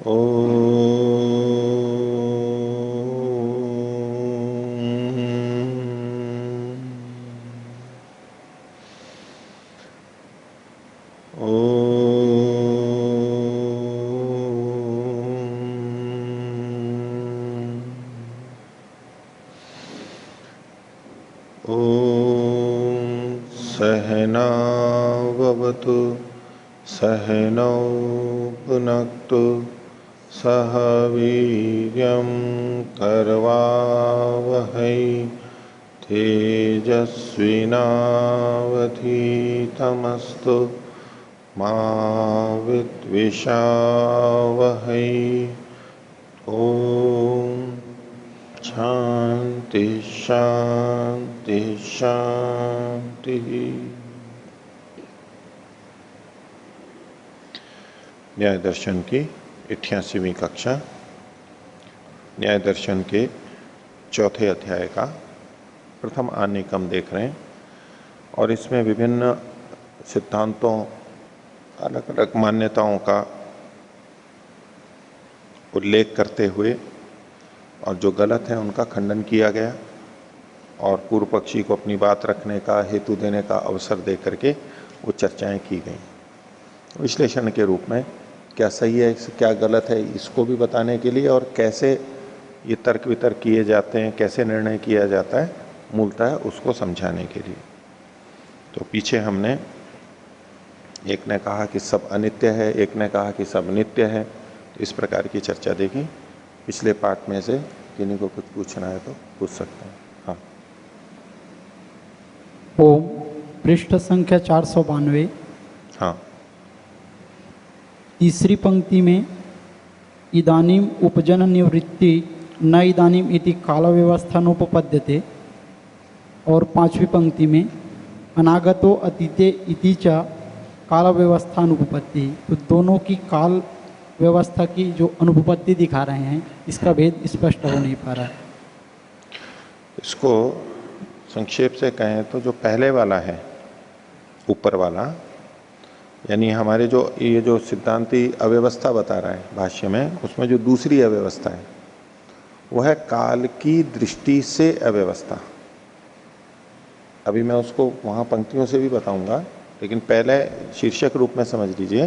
ओ सहनावतु सहनौ भुनक्तु सह वीर्यं करवावहै तेजस्विनावधीतमस्तु मा विद्विषावहै। ओम शांति शांति शांति। न्याय दर्शन की 88वीं कक्षा न्याय दर्शन के चौथे अध्याय का प्रथम आनेकम देख रहे हैं और इसमें विभिन्न सिद्धांतों, अलग अलग मान्यताओं का उल्लेख करते हुए और जो गलत है उनका खंडन किया गया और पूर्व पक्षी को अपनी बात रखने का हेतु देने का अवसर दे करके वो चर्चाएं की गई। विश्लेषण के रूप में क्या सही है क्या गलत है इसको भी बताने के लिए और कैसे ये तर्क वितर्क किए जाते हैं, कैसे निर्णय किया जाता है मूलतः उसको समझाने के लिए। तो पीछे हमने एक ने कहा कि सब अनित्य है, एक ने कहा कि सब नित्य है, तो इस प्रकार की चर्चा देखी। पिछले पाठ में से किन्हीं को कुछ पूछना है तो पूछ सकते हैं। हाँ। ओम पृष्ठ संख्या 492। हाँ। तीसरी पंक्ति में इदानीम उपजन निवृत्ति न इदानीम इति काल व्यवस्थानुपपद्यते और पांचवी पंक्ति में अनागतो अतीते इति च काल व्यवस्थानुपपत्ति। तो दोनों की काल व्यवस्था की जो अनुपपत्ति दिखा रहे हैं इसका भेद स्पष्ट हो नहीं पा रहा है। इसको संक्षेप से कहें तो जो पहले वाला है ऊपर वाला, यानी हमारे जो ये जो सिद्धांती अव्यवस्था बता रहा है भाष्य में, उसमें जो दूसरी अव्यवस्था है वो है काल की दृष्टि से अव्यवस्था। अभी मैं उसको वहां पंक्तियों से भी बताऊंगा, लेकिन पहले शीर्षक रूप में समझ लीजिए।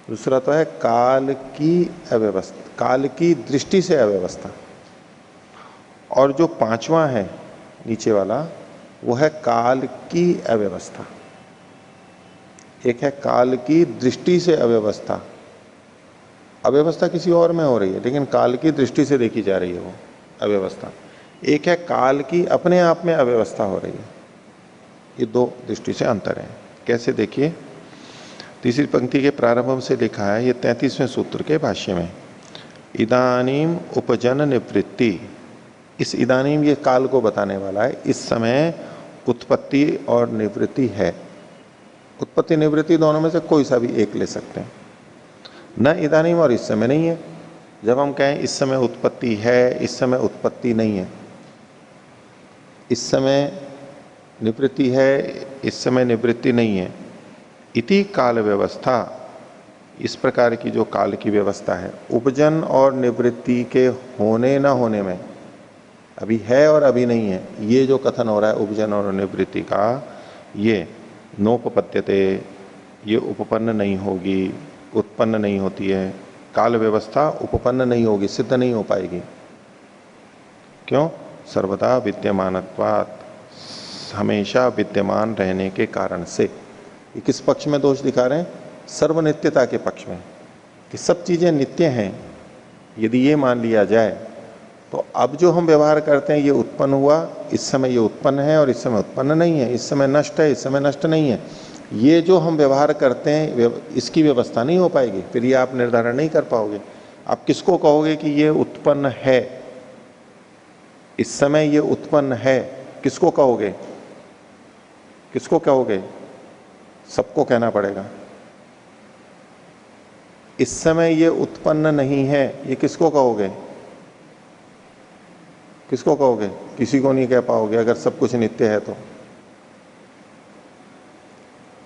दूसरा तो है काल की अव्यवस्था, काल की दृष्टि से अव्यवस्था। और जो पांचवा है नीचे वाला वो है काल की अव्यवस्था। एक है काल की दृष्टि से अव्यवस्था, अव्यवस्था किसी और में हो रही है लेकिन काल की दृष्टि से देखी जा रही है वो अव्यवस्था। एक है काल की अपने आप में अव्यवस्था हो रही है। ये दो दृष्टि से अंतर है। कैसे देखिए, तीसरी पंक्ति के प्रारंभ से लिखा है, ये 33वें सूत्र के भाष्य में, इदानीम उपजन निवृत्ति। इस इदानीम ये काल को बताने वाला है। इस समय उत्पत्ति और निवृत्ति है। उत्पत्ति निवृत्ति दोनों में से कोई सा भी एक ले सकते हैं। न इदानीम और इस समय नहीं है। जब हम कहें इस समय उत्पत्ति है, इस समय उत्पत्ति नहीं है, इस समय निवृत्ति है, इस समय निवृत्ति नहीं है, इति काल व्यवस्था, इस प्रकार की जो काल की व्यवस्था है उपजन और निवृत्ति के होने न होने में, अभी है और अभी नहीं है, ये जो कथन हो रहा है उपजन और निवृत्ति का, ये नोपपद्यते, ये उपपन्न नहीं होगी, उत्पन्न नहीं होती है। काल व्यवस्था उपपन्न नहीं होगी, सिद्ध नहीं हो पाएगी। क्यों? सर्वदा विद्यमानत्वात्, हमेशा विद्यमान रहने के कारण से। ये किस पक्ष में दोष दिखा रहे हैं? सर्वनित्यता के पक्ष में, कि सब चीजें नित्य हैं। यदि ये मान लिया जाए तो अब जो हम व्यवहार करते हैं ये उत्पन्न हुआ, इस समय ये उत्पन्न है और इस समय उत्पन्न नहीं है, इस समय नष्ट है, इस समय नष्ट नहीं है, ये जो हम व्यवहार करते हैं इसकी व्यवस्था नहीं हो पाएगी। फिर ये आप निर्धारण नहीं कर पाओगे। आप किसको कहोगे कि ये उत्पन्न है, इस समय ये उत्पन्न है, किसको कहोगे? किसको कहोगे? सबको कहना पड़ेगा। इस समय ये उत्पन्न नहीं है, ये किसको कहोगे? किसको कहोगे? किसी को नहीं कह पाओगे अगर सब कुछ नित्य है तो।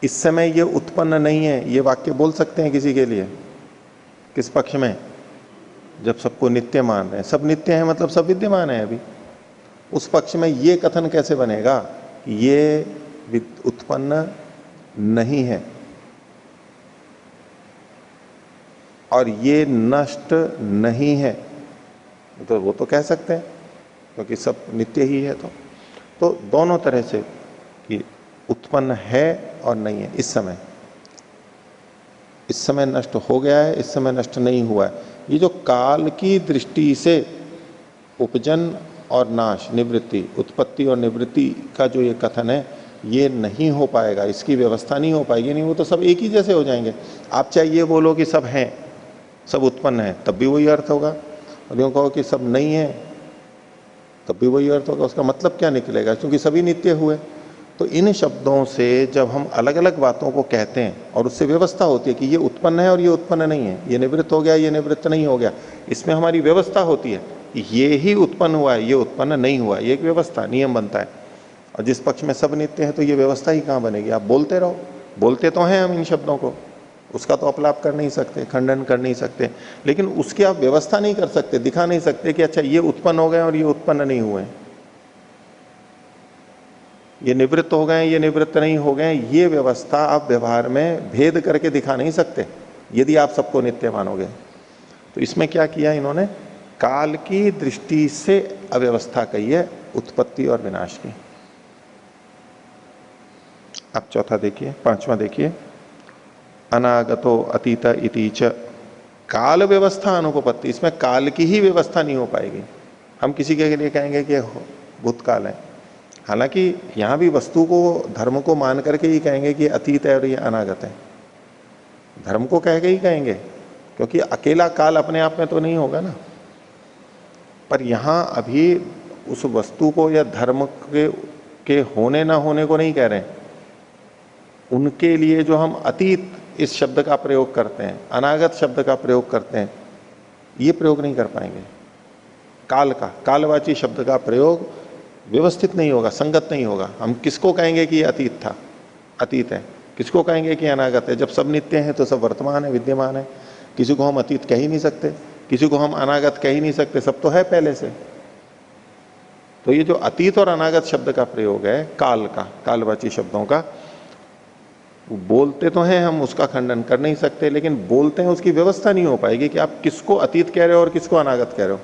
इस समय ये उत्पन्न नहीं है, ये वाक्य बोल सकते हैं किसी के लिए? किस पक्ष में? जब सबको नित्य मान रहे हैं, सब नित्य है मतलब सब विद्यमान है अभी, उस पक्ष में ये कथन कैसे बनेगा कि ये उत्पन्न नहीं है और ये नष्ट नहीं है? तो वो तो कह सकते हैं क्योंकि सब नित्य ही है। तो दोनों तरह से कि उत्पन्न है और नहीं है। इस समय नष्ट हो गया है, इस समय नष्ट नहीं हुआ है। ये जो काल की दृष्टि से उपजन और नाश, निवृत्ति, उत्पत्ति और निवृत्ति का जो ये कथन है, ये नहीं हो पाएगा, इसकी व्यवस्था नहीं हो पाएगी। नहीं, वो तो सब एक ही जैसे हो जाएंगे। आप चाहे ये बोलो कि सब हैं, सब उत्पन्न है, तब भी वही अर्थ होगा, और यूं कहो कि सब नहीं है तब भी वही अर्थ होगा। उसका मतलब क्या निकलेगा? क्योंकि सभी नित्य हुए। तो इन शब्दों से जब हम अलग अलग बातों को कहते हैं और उससे व्यवस्था होती है कि ये उत्पन्न है और ये उत्पन्न नहीं है, ये निवृत्त हो गया, ये निवृत्त नहीं हो गया, इसमें हमारी व्यवस्था होती है कि ये ही उत्पन्न हुआ है, ये उत्पन्न नहीं हुआ है, ये एक व्यवस्था, नियम बनता है। और जिस पक्ष में सब नित्य है तो ये व्यवस्था ही कहाँ बनेगी? आप बोलते रहो, बोलते तो हैं हम इन शब्दों को, उसका तो अपलाप कर नहीं सकते, खंडन कर नहीं सकते, लेकिन उसकी आप व्यवस्था नहीं कर सकते, दिखा नहीं सकते कि अच्छा ये उत्पन्न हो गए और ये उत्पन्न नहीं हुए, ये निवृत्त हो गए, ये निवृत्त नहीं हो गए। ये व्यवस्था आप व्यवहार में भेद करके दिखा नहीं सकते यदि आप सबको नित्य मानोगे। तो इसमें क्या किया इन्होंने? काल की दृष्टि से अव्यवस्था कही है उत्पत्ति और विनाश की। अब चौथा देखिए, पांचवा देखिए, अनागतो अतीत इति च काल व्यवस्था अनुपपत्ति। इसमें काल की ही व्यवस्था नहीं हो पाएगी। हम किसी के लिए कहेंगे कि भूतकाल है, हालांकि यहां भी वस्तु को, धर्म को मान करके ही कहेंगे कि अतीत है और ये अनागत है, धर्म को कह के ही कहेंगे, क्योंकि अकेला काल अपने आप में तो नहीं होगा ना। पर यहां अभी उस वस्तु को या धर्म के होने ना होने को नहीं कह रहे हैं। उनके लिए जो हम अतीत इस शब्द का प्रयोग करते हैं, अनागत शब्द का प्रयोग करते हैं, ये प्रयोग नहीं कर पाएंगे। काल का, कालवाची शब्द का प्रयोग व्यवस्थित नहीं होगा, संगत नहीं होगा। हम किसको कहेंगे कि ये अतीत था, अतीत है, किसको कहेंगे कि अनागत है? जब सब नित्य हैं तो सब वर्तमान है, विद्यमान है। किसी को हम अतीत कह ही नहीं सकते, किसी को हम अनागत कह ही नहीं सकते, सब तो है पहले से। तो ये जो अतीत और अनागत शब्द का प्रयोग है काल का, कालवाची शब्दों का, बोलते तो हैं हम, उसका खंडन कर नहीं सकते, लेकिन बोलते हैं उसकी व्यवस्था नहीं हो पाएगी कि आप किसको अतीत कह रहे हो और किसको अनागत कह रहे हो।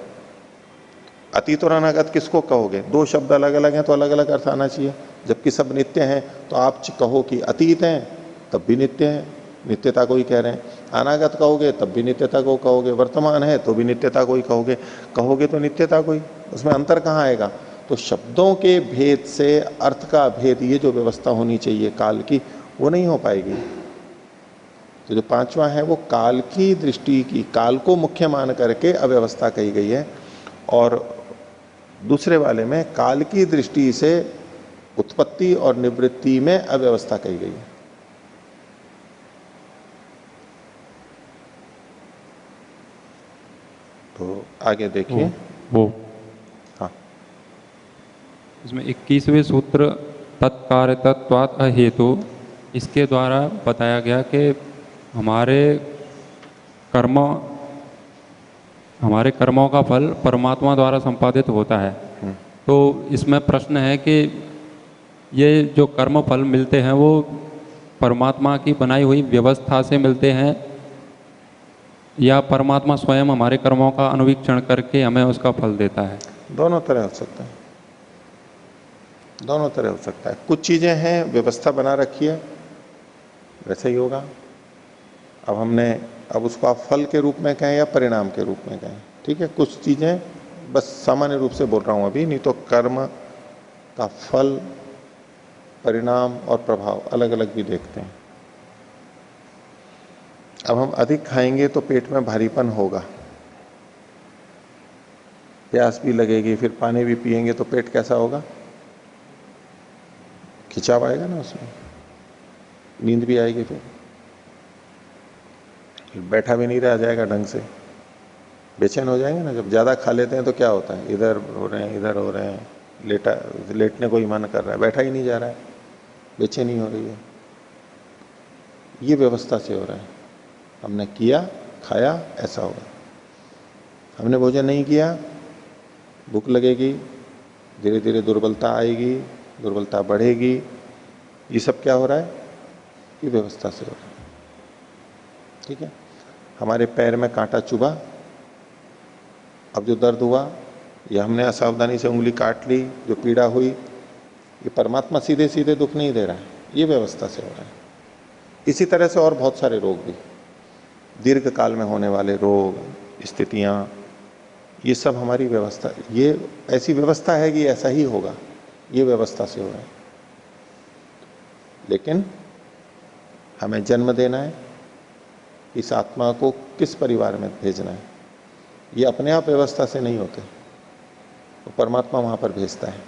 अतीत और अनागत किसको कहोगे? दो शब्द अलग अलग हैं तो अलग अलग अर्थ आना चाहिए। जबकि सब नित्य हैं तो आप कहो कि अतीत हैं तब भी नित्य है, नित्यता को ही कह रहे हैं। अनागत कहोगे तब भी नित्यता को कहोगे, वर्तमान है तो भी नित्यता को ही कहोगे, कहोगे तो नित्यता को ही। उसमें अंतर कहाँ आएगा? तो शब्दों के भेद से अर्थ का भेद, ये जो व्यवस्था होनी चाहिए काल की, वो नहीं हो पाएगी। तो जो पांचवा है वो काल की दृष्टि की, काल को मुख्य मान करके अव्यवस्था कही गई है, और दूसरे वाले में काल की दृष्टि से उत्पत्ति और निवृत्ति में अव्यवस्था कही गई है। तो आगे देखिए वो हाँ, इसमें 21वें सूत्र तत्कार्यत्वात् अहेतु, इसके द्वारा बताया गया कि हमारे कर्मों का फल परमात्मा द्वारा संपादित होता है। तो इसमें प्रश्न है कि ये जो कर्म फल मिलते हैं वो परमात्मा की बनाई हुई व्यवस्था से मिलते हैं, या परमात्मा स्वयं हमारे कर्मों का अनुवीक्षण करके हमें उसका फल देता है? दोनों तरह हो सकता है, दोनों तरह हो सकता है। कुछ चीजें हैं व्यवस्था बना रखी है, वैसे ही होगा। अब उसको आप फल के रूप में कहें या परिणाम के रूप में कहें, ठीक है। कुछ चीजें बस सामान्य रूप से बोल रहा हूं अभी, नहीं तो कर्म का फल, परिणाम और प्रभाव अलग अलग भी देखते हैं। अब हम अधिक खाएंगे तो पेट में भारीपन होगा, प्यास भी लगेगी, फिर पानी भी पिएंगे तो पेट कैसा होगा? खिंचाव आएगा ना उसमें, नींद भी आएगी, फिर बैठा भी नहीं रहा जाएगा ढंग से, बेचैन हो जाएंगे ना। जब ज्यादा खा लेते हैं तो क्या होता है? इधर हो रहे हैं, इधर हो रहे हैं, लेटने को ही मन कर रहा है, बैठा ही नहीं जा रहा है, बेचैनी हो रही है। ये व्यवस्था से हो रहा है, हमने किया, खाया, ऐसा होगा। हमने भोजन नहीं किया, भूख लगेगी, धीरे धीरे दुर्बलता आएगी, दुर्बलता बढ़ेगी। ये सब क्या हो रहा है? ये व्यवस्था से हो रहा है। ठीक है, हमारे पैर में कांटा चुभा, अब जो दर्द हुआ, या हमने असावधानी से उंगली काट ली, जो पीड़ा हुई, ये परमात्मा सीधे सीधे दुख नहीं दे रहा है, ये व्यवस्था से हो रहा है। इसी तरह से और बहुत सारे रोग भी, दीर्घ काल में होने वाले रोग, स्थितियां, ये सब हमारी व्यवस्था, ये ऐसी व्यवस्था है कि ऐसा ही होगा, ये व्यवस्था से हो रहा है। लेकिन हमें जन्म देना है, इस आत्मा को किस परिवार में भेजना है, ये अपने आप व्यवस्था से नहीं होते, तो परमात्मा वहां पर भेजता है।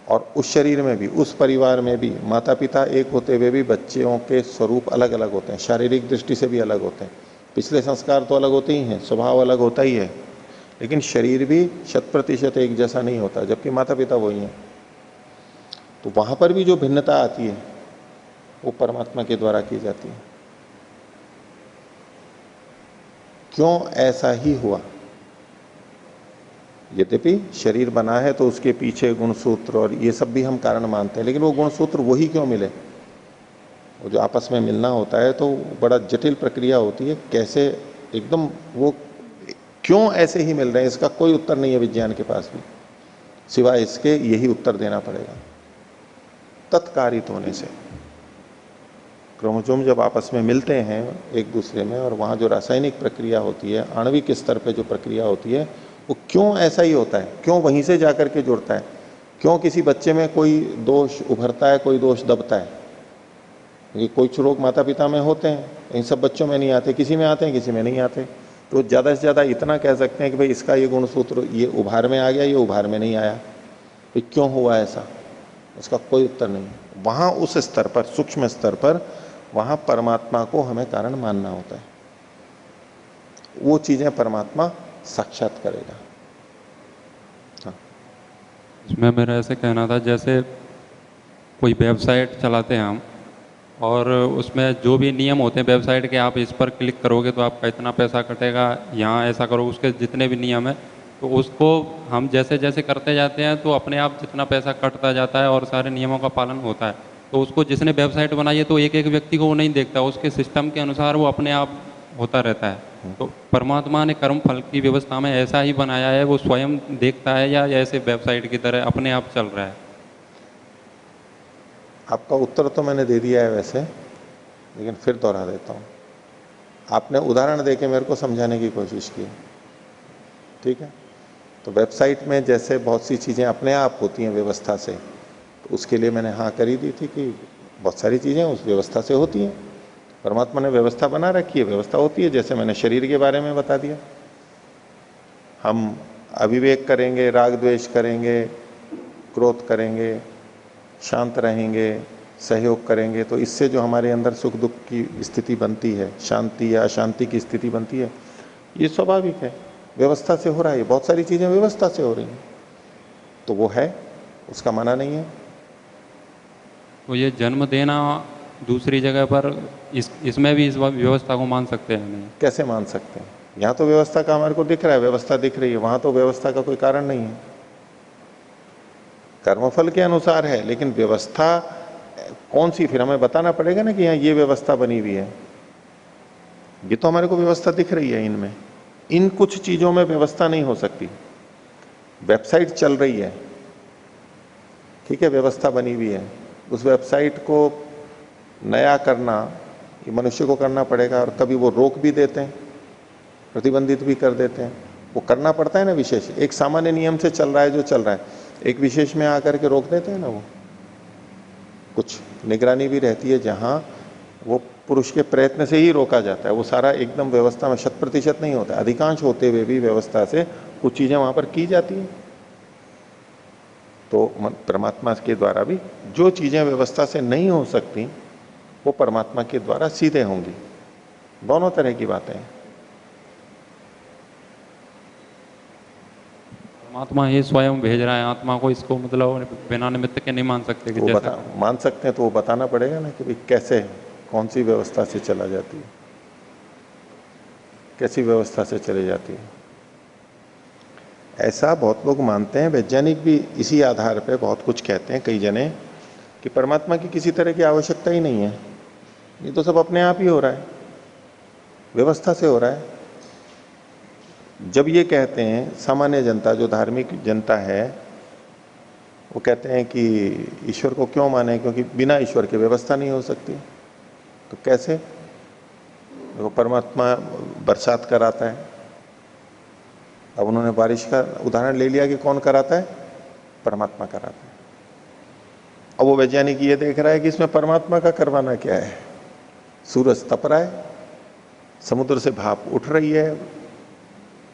और उस शरीर में भी, उस परिवार में भी माता पिता एक होते हुए भी बच्चों के स्वरूप अलग अलग होते हैं, शारीरिक दृष्टि से भी अलग होते हैं, पिछले संस्कार तो अलग होते ही हैं, स्वभाव अलग होता ही है, लेकिन शरीर भी 100% एक जैसा नहीं होता, जबकि माता पिता वही हैं। तो वहां पर भी जो भिन्नता आती है वो परमात्मा के द्वारा की जाती है। क्यों ऐसा ही हुआ? यद्यपि शरीर बना है तो उसके पीछे गुणसूत्र और ये सब भी हम कारण मानते हैं, लेकिन वो गुणसूत्र वही क्यों मिले? वो जो आपस में मिलना होता है तो बड़ा जटिल प्रक्रिया होती है, कैसे एकदम वो क्यों ऐसे ही मिल रहे हैं, इसका कोई उत्तर नहीं है विज्ञान के पास भी, सिवाय इसके यही उत्तर देना पड़ेगा, तत्कारित होने से। क्रोमोसोम जब आपस में मिलते हैं एक दूसरे में, और वहां जो रासायनिक प्रक्रिया होती है, आणविक स्तर पे जो प्रक्रिया होती है, वो क्यों ऐसा ही होता है, क्यों वहीं से जाकर के जुड़ता है, क्यों किसी बच्चे में कोई दोष उभरता है, कोई दोष दबता है। क्योंकि कुछ रोग माता पिता में होते हैं, इन सब बच्चों में नहीं आते, किसी में आते हैं, किसी में नहीं आते। तो ज्यादा से ज्यादा इतना कह सकते हैं कि भाई इसका ये गुणसूत्र ये उभार में आ गया, ये उभार में नहीं आया, भाई क्यों हुआ ऐसा, उसका कोई उत्तर नहीं। वहां उस स्तर पर, सूक्ष्म स्तर पर, वहां परमात्मा को हमें कारण मानना होता है, वो चीजें परमात्मा साक्षात करेगा। हाँ। इसमें मेरा ऐसे कहना था, जैसे कोई वेबसाइट चलाते हैं हम, और उसमें जो भी नियम होते हैं वेबसाइट के, आप इस पर क्लिक करोगे तो आपका इतना पैसा कटेगा, यहाँ ऐसा करो, उसके जितने भी नियम है, तो उसको हम जैसे जैसे करते जाते हैं तो अपने आप जितना पैसा कटता जाता है और सारे नियमों का पालन होता है। तो उसको जिसने वेबसाइट बनाई है तो एक एक व्यक्ति को वो नहीं देखता, उसके सिस्टम के अनुसार वो अपने आप होता रहता है। तो परमात्मा ने कर्म फल की व्यवस्था में ऐसा ही बनाया है, वो स्वयं देखता है या ऐसे वेबसाइट की तरह अपने आप चल रहा है? आपका उत्तर तो मैंने दे दिया है वैसे, लेकिन फिर दोहरा देता हूं। आपने उदाहरण देके मेरे को समझाने की कोशिश की, ठीक है? तो वेबसाइट में जैसे बहुत सी चीजें अपने आप होती हैं व्यवस्था से, तो उसके लिए मैंने हाँ करी दी थी कि बहुत सारी चीजें उस व्यवस्था से होती हैं। परमात्मा ने व्यवस्था बना रखी है, व्यवस्था होती है। जैसे मैंने शरीर के बारे में बता दिया, हम अविवेक करेंगे, राग द्वेष करेंगे, क्रोध करेंगे, शांत रहेंगे, सहयोग करेंगे, तो इससे जो हमारे अंदर सुख दुख की स्थिति बनती है, शांति या अशांति की स्थिति बनती है, ये स्वाभाविक है, व्यवस्था से हो रहा है। बहुत सारी चीजें व्यवस्था से हो रही हैं, तो वो है, उसका माना नहीं है। तो ये जन्म देना दूसरी जगह पर, इसमें भी इस व्यवस्था को मान सकते हैं नहीं? कैसे मान सकते हैं? यहाँ तो व्यवस्था का हमारे को दिख रहा है, व्यवस्था दिख रही है, वहां तो व्यवस्था का कोई कारण नहीं है, कर्मफल के अनुसार है। लेकिन व्यवस्था कौन सी, फिर हमें बताना पड़ेगा ना कि यहाँ ये व्यवस्था बनी हुई है। ये तो हमारे को व्यवस्था दिख रही है, इनमें इन कुछ चीजों में व्यवस्था नहीं हो सकती। वेबसाइट चल रही है, ठीक है, व्यवस्था बनी हुई है, उस वेबसाइट को नया करना ये मनुष्य को करना पड़ेगा, और कभी वो रोक भी देते हैं, प्रतिबंधित भी कर देते हैं, वो करना पड़ता है ना। विशेष एक सामान्य नियम से चल रहा है जो चल रहा है, एक विशेष में आकर के रोक देते हैं ना, वो कुछ निगरानी भी रहती है, जहां वो पुरुष के प्रयत्न से ही रोका जाता है। वो सारा एकदम व्यवस्था में 100% नहीं होता, अधिकांश होते हुए भी व्यवस्था से कुछ चीजें वहां पर की जाती हैं। तो परमात्मा के द्वारा भी जो चीजें व्यवस्था से नहीं हो सकती, वो परमात्मा के द्वारा सीधे होंगी। दोनों तरह की बातें हैं। परमात्मा ही स्वयं भेज रहा है आत्मा को, इसको मतलब बिना निमित्त के नहीं मान सकते कि वो जैसा मान सकते हैं तो वो बताना पड़ेगा ना कि भाई कैसे, कौन सी व्यवस्था से चला जाती है। कैसी व्यवस्था से चली जाती है। ऐसा बहुत लोग मानते हैं, वैज्ञानिक भी इसी आधार पर बहुत कुछ कहते हैं कई जने, कि परमात्मा की किसी तरह की आवश्यकता ही नहीं है, ये तो सब अपने आप ही हो रहा है, व्यवस्था से हो रहा है। जब ये कहते हैं, सामान्य जनता जो धार्मिक जनता है वो कहते हैं कि ईश्वर को क्यों माने, क्योंकि बिना ईश्वर के व्यवस्था नहीं हो सकती। तो कैसे? देखो, परमात्मा बरसात कराता है। अब उन्होंने बारिश का उदाहरण ले लिया कि कौन कराता है? परमात्मा कराता है। अब वो वैज्ञानिक ये देख रहा है कि इसमें परमात्मा का करवाना क्या है। सूरज तप रहा है, समुद्र से भाप उठ रही है,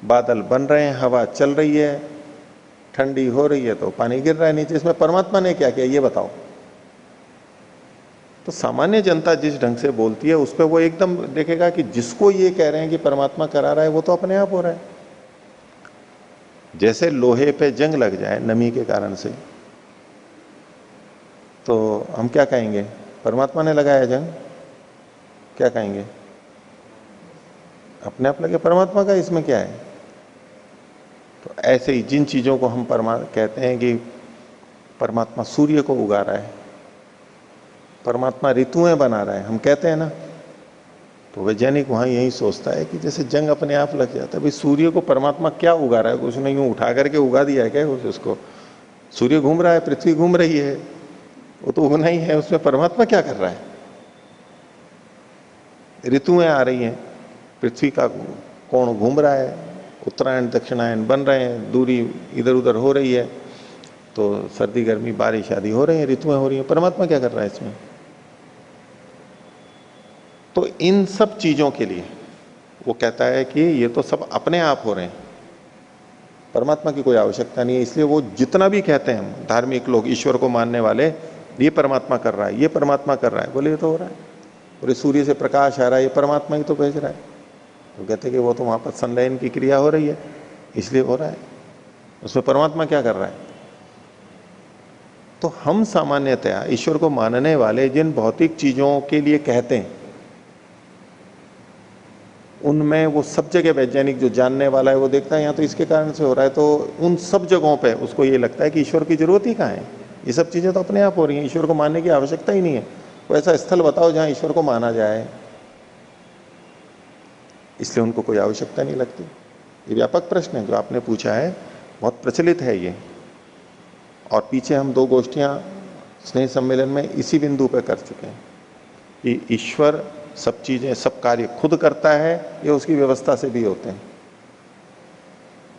बादल बन रहे हैं, हवा चल रही है, ठंडी हो रही है तो पानी गिर रहा है नीचे, इसमें परमात्मा ने क्या किया ये बताओ। तो सामान्य जनता जिस ढंग से बोलती है उस पर वो एकदम देखेगा कि जिसको ये कह रहे हैं कि परमात्मा करा रहा है वो तो अपने आप हो रहा है। जैसे लोहे पे जंग लग जाए नमी के कारण से, तो हम क्या कहेंगे? परमात्मा ने लगाया जंग। क्या कहेंगे? अपने आप लगे, परमात्मा का इसमें क्या है। तो ऐसे ही जिन चीजों को हम कहते हैं कि परमात्मा सूर्य को उगा रहा है, परमात्मा ऋतुएं बना रहा है, हम कहते हैं ना, तो वैज्ञानिक वहां यही सोचता है कि जैसे जंग अपने आप लग जाता है। भाई सूर्य को परमात्मा क्या उगा रहा है? उसने यूं उठा करके उगा दिया है क्या उसको? सूर्य घूम रहा है, पृथ्वी घूम रही है, वो तो उगना ही है, उसमें परमात्मा क्या कर रहा है? ऋतुएं आ रही हैं, पृथ्वी का कोण घूम रहा है, उत्तरायण दक्षिणायन बन रहे हैं, दूरी इधर उधर हो रही है, तो सर्दी गर्मी बारिश आदि हो रही है, ऋतुएं हो रही हैं, परमात्मा क्या कर रहा है इसमें? तो इन सब चीजों के लिए वो कहता है कि ये तो सब अपने आप हो रहे हैं, परमात्मा की कोई आवश्यकता नहीं है। इसलिए वो जितना भी कहते हैं धार्मिक लोग, ईश्वर को मानने वाले, ये परमात्मा कर रहा है, ये परमात्मा कर रहा है, बोले ये तो हो रहा है। और सूर्य से प्रकाश आ रहा है, ये परमात्मा ही तो भेज रहा है। तो कहते हैं कि वो तो वहां पर संलयन की क्रिया हो रही है इसलिए हो रहा है, उसमें परमात्मा क्या कर रहा है? तो हम सामान्यतया ईश्वर को मानने वाले जिन भौतिक चीजों के लिए कहते हैं, उनमें वो सब जगह वैज्ञानिक जो जानने वाला है वो देखता है यहाँ तो इसके कारण से हो रहा है, तो उन सब जगहों पे उसको ये लगता है कि ईश्वर की जरूरत ही कहाँ है, ये सब चीजें तो अपने आप हो रही हैं, ईश्वर को मानने की आवश्यकता ही नहीं है। कोई ऐसा स्थल बताओ जहां ईश्वर को माना जाए। इसलिए उनको कोई आवश्यकता नहीं लगती। ये व्यापक प्रश्न है जो आपने पूछा है, बहुत प्रचलित है ये। और पीछे हम 2 गोष्ठियां स्नेह सम्मेलन में इसी बिंदु पर कर चुके हैं कि ईश्वर सब चीजें, सब कार्य खुद करता है, ये उसकी व्यवस्था से भी होते हैं।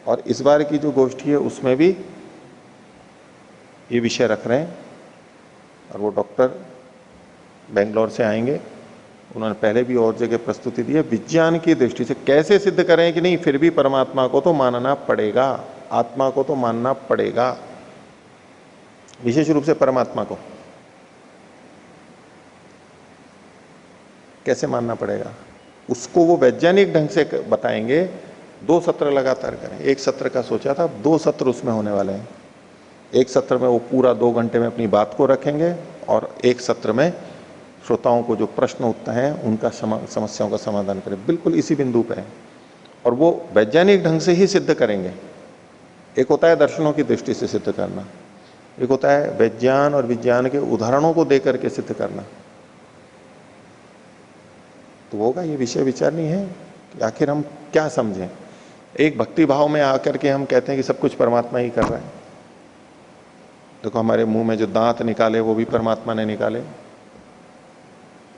और इस बार की जो गोष्ठी है उसमें भी ये विषय रख रहे हैं, और वो डॉक्टर बेंगलोर से आएंगे, उन्होंने पहले भी और जगह प्रस्तुति दी है। विज्ञान की दृष्टि से कैसे सिद्ध करें कि नहीं फिर भी परमात्मा को तो मानना पड़ेगा, आत्मा को तो मानना पड़ेगा, विशेष रूप से परमात्मा को कैसे मानना पड़ेगा, उसको वो वैज्ञानिक ढंग से बताएंगे। 2 सत्र लगातार करें। एक सत्र का सोचा था, 2 सत्र उसमें होने वाले हैं। एक सत्र में वो पूरा 2 घंटे में अपनी बात को रखेंगे, और एक सत्र में श्रोताओं को जो प्रश्न उठते हैं उनका समस्याओं का समाधान करें। बिल्कुल इसी बिंदु पे है, और वो वैज्ञानिक ढंग से ही सिद्ध करेंगे। एक होता है दर्शनों की दृष्टि से सिद्ध करना, एक होता है विज्ञान और विज्ञान के उदाहरणों को देकर के सिद्ध करना। तो होगा ये विषय विचार नहीं है कि आखिर हम क्या समझें। एक भक्ति भाव में आकर के हम कहते हैं कि सब कुछ परमात्मा ही कर रहा है। देखो हमारे मुंह में जो दांत निकाले वो भी परमात्मा ने निकाले,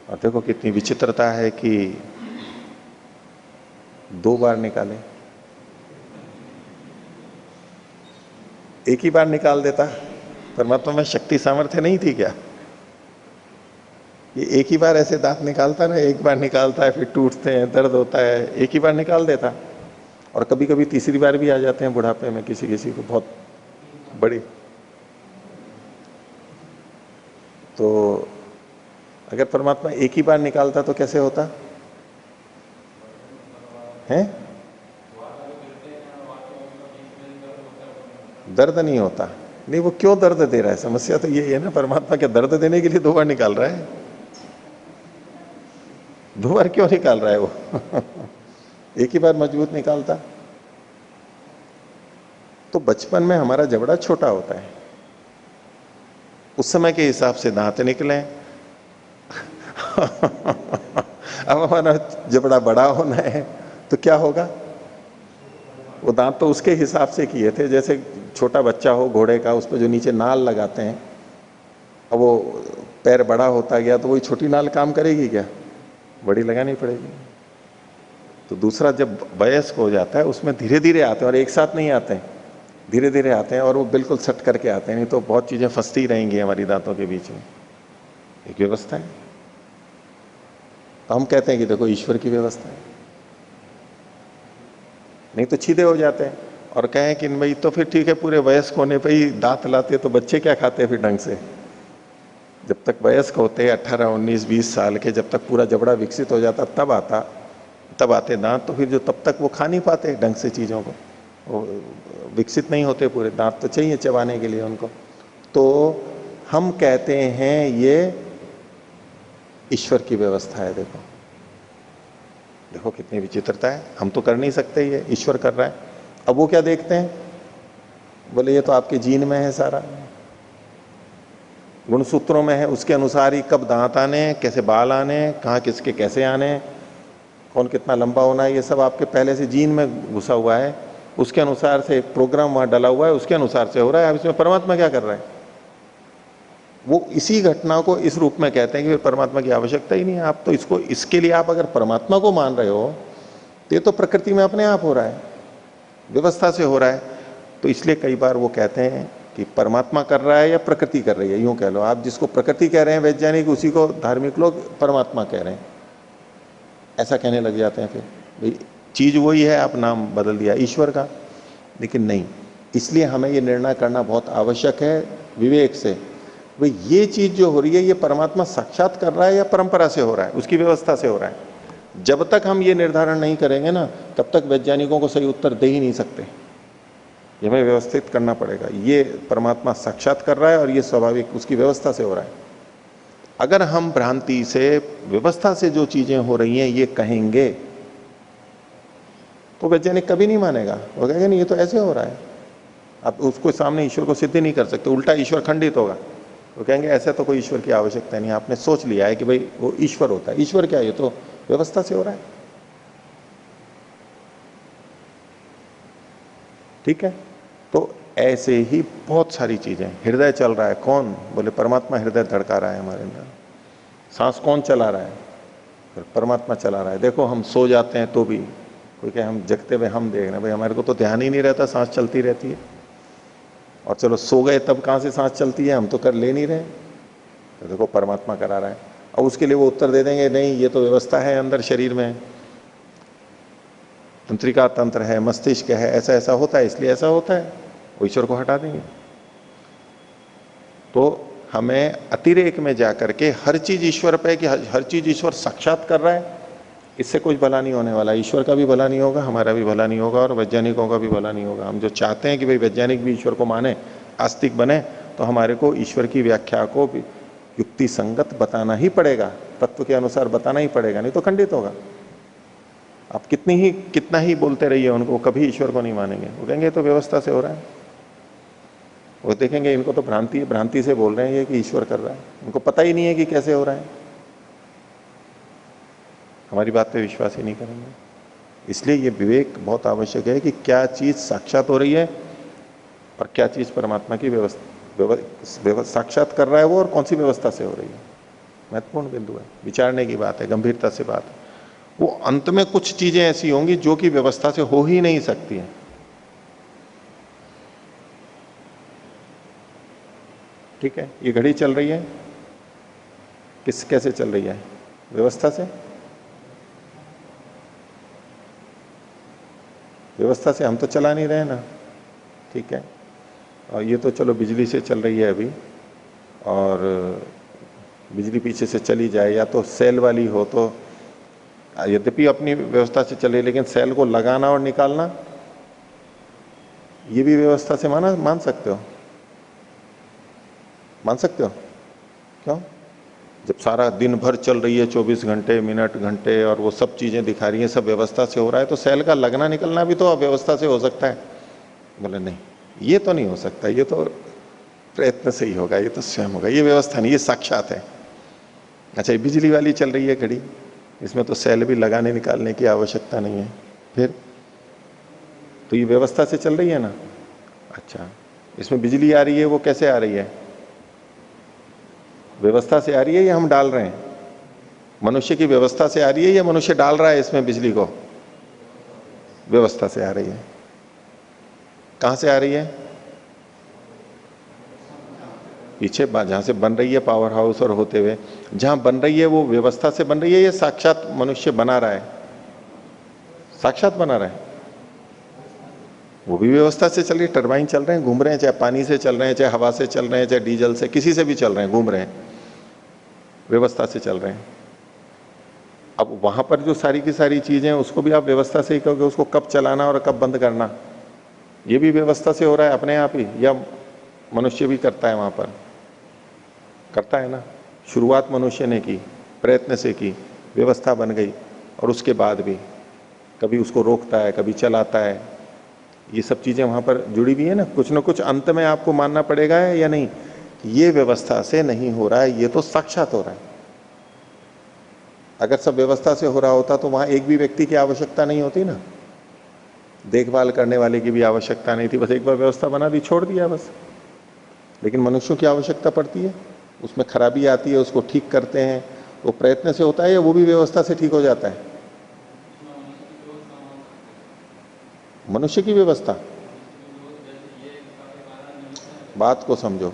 और देखो कितनी विचित्रता है कि 2 बार निकाले, एक ही बार निकाल देता। परमात्मा में शक्ति सामर्थ्य नहीं थी क्या? ये एक ही बार ऐसे दांत निकालता ना, एक बार निकालता है फिर टूटते हैं, दर्द होता है, एक ही बार निकाल देता। और कभी कभी तीसरी बार भी आ जाते हैं बुढ़ापे में, किसी किसी को बहुत बड़ी। तो अगर परमात्मा एक ही बार निकालता तो कैसे होता है? दर्द नहीं होता। नहीं, वो क्यों दर्द दे रहा है? समस्या तो यही है ना, परमात्मा क्या दर्द देने के लिए 2 बार निकाल रहा है? 2 बार क्यों निकाल रहा है वो? एक ही बार मजबूत निकालता। तो बचपन में हमारा जबड़ा छोटा होता है, उस समय के हिसाब से दांत निकले। अब हमारा जबड़ा बड़ा होना है तो क्या होगा? वो दांत तो उसके हिसाब से किए थे, जैसे छोटा बच्चा हो घोड़े का, उस पर जो नीचे नाल लगाते हैं, अब वो पैर बड़ा होता गया तो वही छोटी नाल काम करेगी क्या? बड़ी लगानी पड़ेगी। तो दूसरा जब वयस्क हो जाता है उसमें धीरे धीरे आते हैं, और एक साथ नहीं आते हैं, धीरे धीरे आते हैं, और वो बिल्कुल सट करके आते हैं, नहीं तो बहुत चीजें फंसती रहेंगी हमारी दांतों के बीच में। एक व्यवस्था है। तो हम कहते हैं कि देखो ईश्वर की व्यवस्था है, नहीं तो छीदे हो जाते हैं। और कहें कि भाई तो फिर ठीक है, पूरे वयस्क होने पे ही दांत लाते तो बच्चे क्या खाते हैं फिर ढंग से? जब तक वयस्क होते 18, 19, 20 साल के, जब तक पूरा जबड़ा विकसित हो जाता तब आते दांत, तो फिर जो तब तक वो खा नहीं पाते ढंग से चीजों को, वो विकसित नहीं होते पूरे। दांत तो चाहिए चबाने के लिए उनको। तो हम कहते हैं ये ईश्वर की व्यवस्था है। देखो देखो कितनी विचित्रता है, हम तो कर नहीं सकते, ये ईश्वर कर रहा है। अब वो क्या देखते हैं, बोले ये तो आपके जीन में है, सारा गुणसूत्रों में है, उसके अनुसार ही कब दांत आने, कैसे बाल आने, कहाँ किसके कैसे आने, कौन कितना लंबा होना है, ये सब आपके पहले से जीन में घुसा हुआ है। उसके अनुसार से एक प्रोग्राम वहां डला हुआ है, उसके अनुसार से हो रहा है। अब इसमें परमात्मा क्या कर रहा है? वो इसी घटना को इस रूप में कहते हैं कि फिर परमात्मा की आवश्यकता ही नहीं है। आप तो इसको, इसके लिए आप अगर परमात्मा को मान रहे हो तो ये तो प्रकृति में अपने आप हो रहा है, व्यवस्था से हो रहा है। तो इसलिए कई बार वो कहते हैं कि परमात्मा कर रहा है या प्रकृति कर रही है, यूं कह लो आप। जिसको प्रकृति कह रहे हैं वैज्ञानिक, उसी को धार्मिक लोग परमात्मा कह रहे हैं, ऐसा कहने लग जाते हैं। फिर भाई चीज वही है, आप नाम बदल दिया ईश्वर का। लेकिन नहीं, इसलिए हमें ये निर्णय करना बहुत आवश्यक है विवेक से, भाई ये चीज जो हो रही है ये परमात्मा साक्षात कर रहा है या परंपरा से हो रहा है, उसकी व्यवस्था से हो रहा है। जब तक हम ये निर्धारण नहीं करेंगे ना, तब तक वैज्ञानिकों को सही उत्तर दे ही नहीं सकते। ये हमें व्यवस्थित करना पड़ेगा, ये परमात्मा साक्षात कर रहा है और ये स्वाभाविक उसकी व्यवस्था से हो रहा है। अगर हम भ्रांति से, व्यवस्था से जो चीजें हो रही हैं ये कहेंगे, तो वैज्ञानिक कभी नहीं मानेगा। वो कहेगा नहीं ये तो ऐसे हो रहा है। आप उसको सामने ईश्वर को सिद्ध नहीं कर सकते, उल्टा ईश्वर खंडित होगा। वो कहेंगे ऐसे तो कोई ईश्वर की आवश्यकता नहीं, आपने सोच लिया है कि भाई वो ईश्वर होता है। ईश्वर क्या है? ये तो व्यवस्था से हो रहा है। ठीक है, तो ऐसे ही बहुत सारी चीजें। हृदय चल रहा है, कौन? बोले परमात्मा हृदय धड़का रहा है हमारे अंदर। सांस कौन चला रहा है? परमात्मा चला रहा है। देखो हम सो जाते हैं तो भी, कोई कहे हम जगते हुए हम देख रहे हैं, भाई हमारे को तो ध्यान ही नहीं रहता, सांस चलती रहती है। और चलो सो गए तब कहां से सांस चलती है, हम तो कर ले नहीं रहे। तो देखो परमात्मा करा रहा है। और उसके लिए वो उत्तर दे देंगे नहीं ये तो व्यवस्था है अंदर शरीर में, तंत्रिका तंत्र है, मस्तिष्क है, ऐसा ऐसा होता है इसलिए ऐसा होता है, वो ईश्वर को हटा देंगे। तो हमें अतिरेक में जाकर के हर चीज ईश्वर पे, कि हर चीज ईश्वर साक्षात कर रहा है, इससे कुछ भला नहीं होने वाला। ईश्वर का भी भला नहीं होगा, हमारा भी भला नहीं होगा, और वैज्ञानिकों का भी भला नहीं होगा। हम जो चाहते हैं कि भाई वैज्ञानिक भी ईश्वर को माने, आस्तिक बने, तो हमारे को ईश्वर की व्याख्या को युक्ति संगत बताना ही पड़ेगा, तत्व के अनुसार बताना ही पड़ेगा, नहीं तो खंडित होगा। आप कितना ही बोलते रहिए उनको, कभी ईश्वर को नहीं मानेंगे। वो कहेंगे तो व्यवस्था से हो रहा है। वो देखेंगे इनको तो भ्रांति से बोल रहे हैं ये कि ईश्वर कर रहा है, उनको पता ही नहीं है कि कैसे हो रहा है। हमारी बात पे विश्वास ही नहीं करेंगे। इसलिए ये विवेक बहुत आवश्यक है कि क्या चीज साक्षात हो रही है और क्या चीज परमात्मा की व्यवस्था साक्षात कर रहा है वो, और कौन सी व्यवस्था से हो रही है। महत्वपूर्ण बिंदु है, विचारने की बात है, गंभीरता से बात है। वो अंत में कुछ चीजें ऐसी होंगी जो कि व्यवस्था से हो ही नहीं सकती है। ठीक है, ये घड़ी चल रही है, कैसे चल रही है? व्यवस्था से। व्यवस्था से हम तो चला नहीं रहे ना। ठीक है, और ये तो चलो बिजली से चल रही है अभी, और बिजली पीछे से चली जाए या तो सेल वाली हो तो यद्यपि अपनी व्यवस्था से चले, लेकिन सेल को लगाना और निकालना ये भी व्यवस्था से मान सकते हो? मान सकते हो? क्यों? जब सारा दिन भर चल रही है, 24 घंटे, मिनट, घंटे, और वो सब चीजें दिखा रही हैं, सब व्यवस्था से हो रहा है, तो सेल का लगना निकलना भी तो अव्यवस्था से हो सकता है। बोले नहीं, ये तो नहीं हो सकता, ये तो प्रयत्न से ही होगा, ये तो स्वयं होगा, ये व्यवस्था नहीं, ये साक्षात है। अच्छा, ये बिजली वाली चल रही है घड़ी, इसमें तो सेल भी लगाने निकालने की आवश्यकता नहीं है, फिर तो ये व्यवस्था से चल रही है ना। अच्छा, इसमें बिजली आ रही है, वो कैसे आ रही है? व्यवस्था से आ रही है या हम डाल रहे हैं? मनुष्य की व्यवस्था से आ रही है या मनुष्य डाल रहा है इसमें बिजली को? व्यवस्था से आ रही है। कहां से आ रही है? पीछे जहां से बन रही है पावर हाउस और होते हुए, जहां बन रही है वो व्यवस्था से बन रही है या साक्षात मनुष्य बना रहा है? साक्षात बना रहा है, वो भी व्यवस्था से चल रही है। टरबाइन चल रहे हैं, घूम रहे हैं, चाहे पानी से चल रहे हैं, चाहे हवा से चल रहे हैं, चाहे डीजल से, किसी से भी चल रहे हैं, घूम रहे हैं, व्यवस्था से चल रहे हैं। अब वहां पर जो सारी की सारी चीजें हैं उसको भी आप व्यवस्था से ही कहोगे, उसको कब चलाना और कब बंद करना, ये भी व्यवस्था से हो रहा है अपने आप ही, या मनुष्य भी करता है? वहां पर करता है ना। शुरुआत मनुष्य ने की, प्रयत्न से की, व्यवस्था बन गई, और उसके बाद भी कभी उसको रोकता है, कभी चलाता है। ये सब चीजें वहां पर जुड़ी हुई है ना, कुछ ना कुछ अंत में आपको मानना पड़ेगा है या नहीं, ये व्यवस्था से नहीं हो रहा है, ये तो साक्षात हो रहा है। अगर सब व्यवस्था से हो रहा होता तो वहां एक भी व्यक्ति की आवश्यकता नहीं होती ना, देखभाल करने वाले की भी आवश्यकता नहीं थी, बस एक बार व्यवस्था बना दी, छोड़ दिया बस। लेकिन मनुष्यों की आवश्यकता पड़ती है, उसमें खराबी आती है, उसको ठीक करते हैं, वो प्रयत्न से होता है या वो भी व्यवस्था से ठीक हो जाता है? मनुष्य की व्यवस्था, बात को समझो,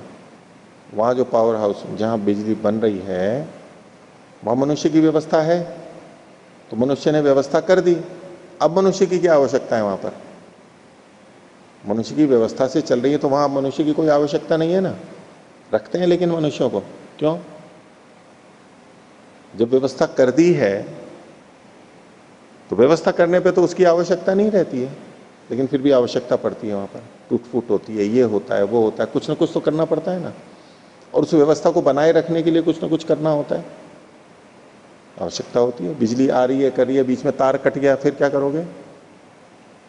वहां जो पावर हाउस जहां बिजली बन रही है वहां मनुष्य की व्यवस्था है, तो मनुष्य ने व्यवस्था कर दी, अब मनुष्य की क्या आवश्यकता है? वहां पर मनुष्य की व्यवस्था से चल रही है, तो वहां मनुष्य की कोई आवश्यकता नहीं है ना। रखते हैं लेकिन मनुष्यों को क्यों? जब व्यवस्था कर दी है तो व्यवस्था करने पे तो उसकी आवश्यकता नहीं रहती है, लेकिन फिर भी आवश्यकता पड़ती है, वहां पर टूट फूट होती है, ये होता है, वो होता है, कुछ ना कुछ तो करना पड़ता है ना। और उस व्यवस्था को बनाए रखने के लिए कुछ ना कुछ करना होता है, आवश्यकता होती है। बिजली आ रही है, कर रही है, बीच में तार कट गया, फिर क्या करोगे?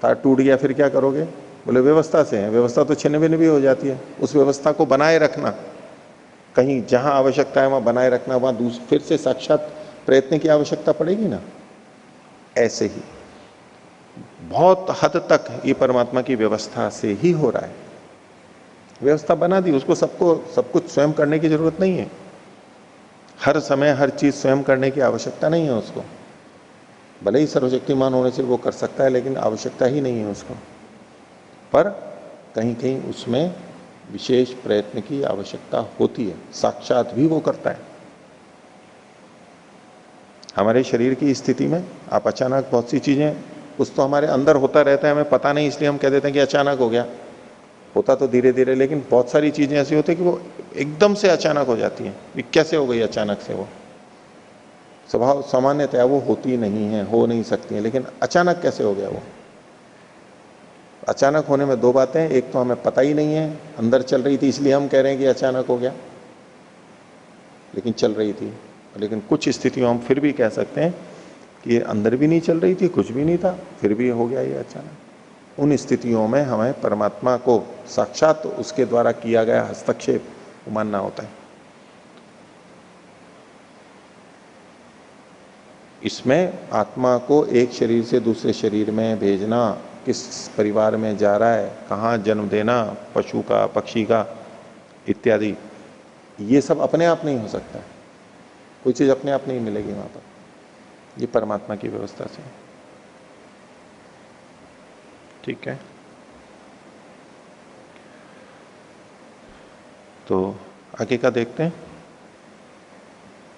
तार टूट गया, फिर क्या करोगे? बोले व्यवस्था से है, व्यवस्था तो छिन्न भिन्न भी हो जाती है। उस व्यवस्था को बनाए रखना, कहीं जहां आवश्यकता है वहां बनाए रखना, वहां फिर से साक्षात प्रयत्न की आवश्यकता पड़ेगी ना। ऐसे ही बहुत हद तक ये परमात्मा की व्यवस्था से ही हो रहा है। व्यवस्था बना दी, उसको सबको सब कुछ स्वयं करने की जरूरत नहीं है, हर समय हर चीज स्वयं करने की आवश्यकता नहीं है उसको। भले ही सर्वशक्तिमान होने से वो कर सकता है, लेकिन आवश्यकता ही नहीं है उसको। पर कहीं कहीं उसमें विशेष प्रयत्न की आवश्यकता होती है, साक्षात भी वो करता है। हमारे शरीर की स्थिति में आप अचानक बहुत सी चीजें, कुछ तो हमारे अंदर होता रहता है, हमें पता नहीं, इसलिए हम कह देते हैं कि अचानक हो गया। होता तो धीरे धीरे, लेकिन बहुत सारी चीजें ऐसी होती है कि वो एकदम से अचानक हो जाती हैं। ये कैसे हो गई अचानक से? वो स्वभाव सामान्यतया वो होती नहीं है, हो नहीं सकती है, लेकिन अचानक कैसे हो गया? वो अचानक होने में दो बातें हैं, एक तो हमें पता ही नहीं है, अंदर चल रही थी इसलिए हम कह रहे हैं कि अचानक हो गया, लेकिन चल रही थी। लेकिन कुछ स्थितियों हम फिर भी कह सकते हैं कि ये अंदर भी नहीं चल रही थी, कुछ भी नहीं था, फिर भी हो गया ये अचानक। उन स्थितियों में हमें परमात्मा को साक्षात उसके द्वारा किया गया हस्तक्षेप मानना होता है। इसमें आत्मा को एक शरीर से दूसरे शरीर में भेजना, किस परिवार में जा रहा है, कहाँ जन्म देना, पशु का, पक्षी का इत्यादि, ये सब अपने आप नहीं हो सकता है। कोई चीज अपने आप नहीं मिलेगी वहां पर, ये परमात्मा की व्यवस्था से। ठीक है, तो आगे का देखते हैं।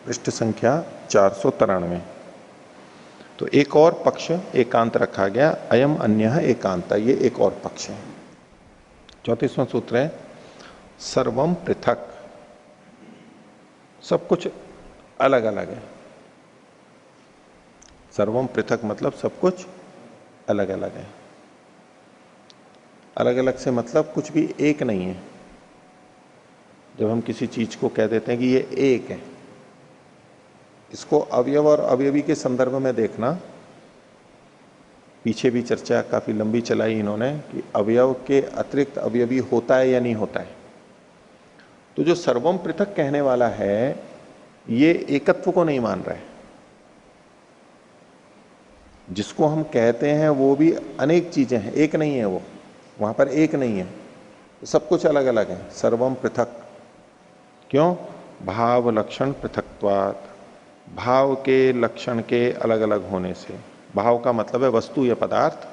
पृष्ठ संख्या 493। तो एक और पक्ष एकांत रखा गया, अयम अन्य एकांत, ये एक और पक्ष है। 34वां सूत्र है, सर्वम पृथक, सब कुछ अलग अलग है। सर्वम पृथक मतलब सब कुछ अलग अलग है। अलग अलग से मतलब कुछ भी एक नहीं है। जब हम किसी चीज को कह देते हैं कि ये एक है, इसको अवयव और अवयवी के संदर्भ में देखना। पीछे भी चर्चा काफी लंबी चलाई इन्होंने कि अवयव के अतिरिक्त अवयवी होता है या नहीं होता है। तो जो सर्वम पृथक कहने वाला है ये एकत्व को नहीं मान रहा है। जिसको हम कहते हैं वो भी अनेक चीजें हैं, एक नहीं है वो, वहां पर एक नहीं है, सब कुछ अलग अलग है। सर्वम पृथक क्यों? भाव लक्षण पृथक्त्वात्, भाव के लक्षण के अलग अलग होने से। भाव का मतलब है वस्तु या पदार्थ,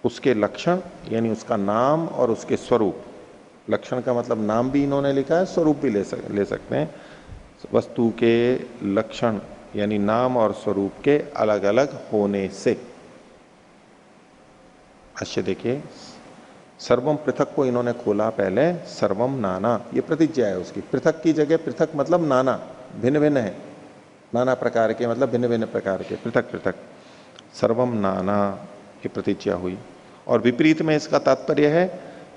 उसके लक्षण यानी उसका नाम और उसके स्वरूप। लक्षण का मतलब नाम भी इन्होंने लिखा है, स्वरूप भी ले सकते हैं। वस्तु के लक्षण यानी नाम और स्वरूप के अलग अलग होने से। अच्छा देखिए, सर्वम पृथक को इन्होंने खोला पहले, सर्वम नाना, ये प्रतिज्ञा है उसकी। पृथक की जगह पृथक मतलब नाना, भिन्न भिन्न है, नाना प्रकार के मतलब भिन्न भिन्न प्रकार के, पृथक पृथक। सर्वम नाना ये प्रतिज्ञा हुई। और विपरीत में इसका तात्पर्य है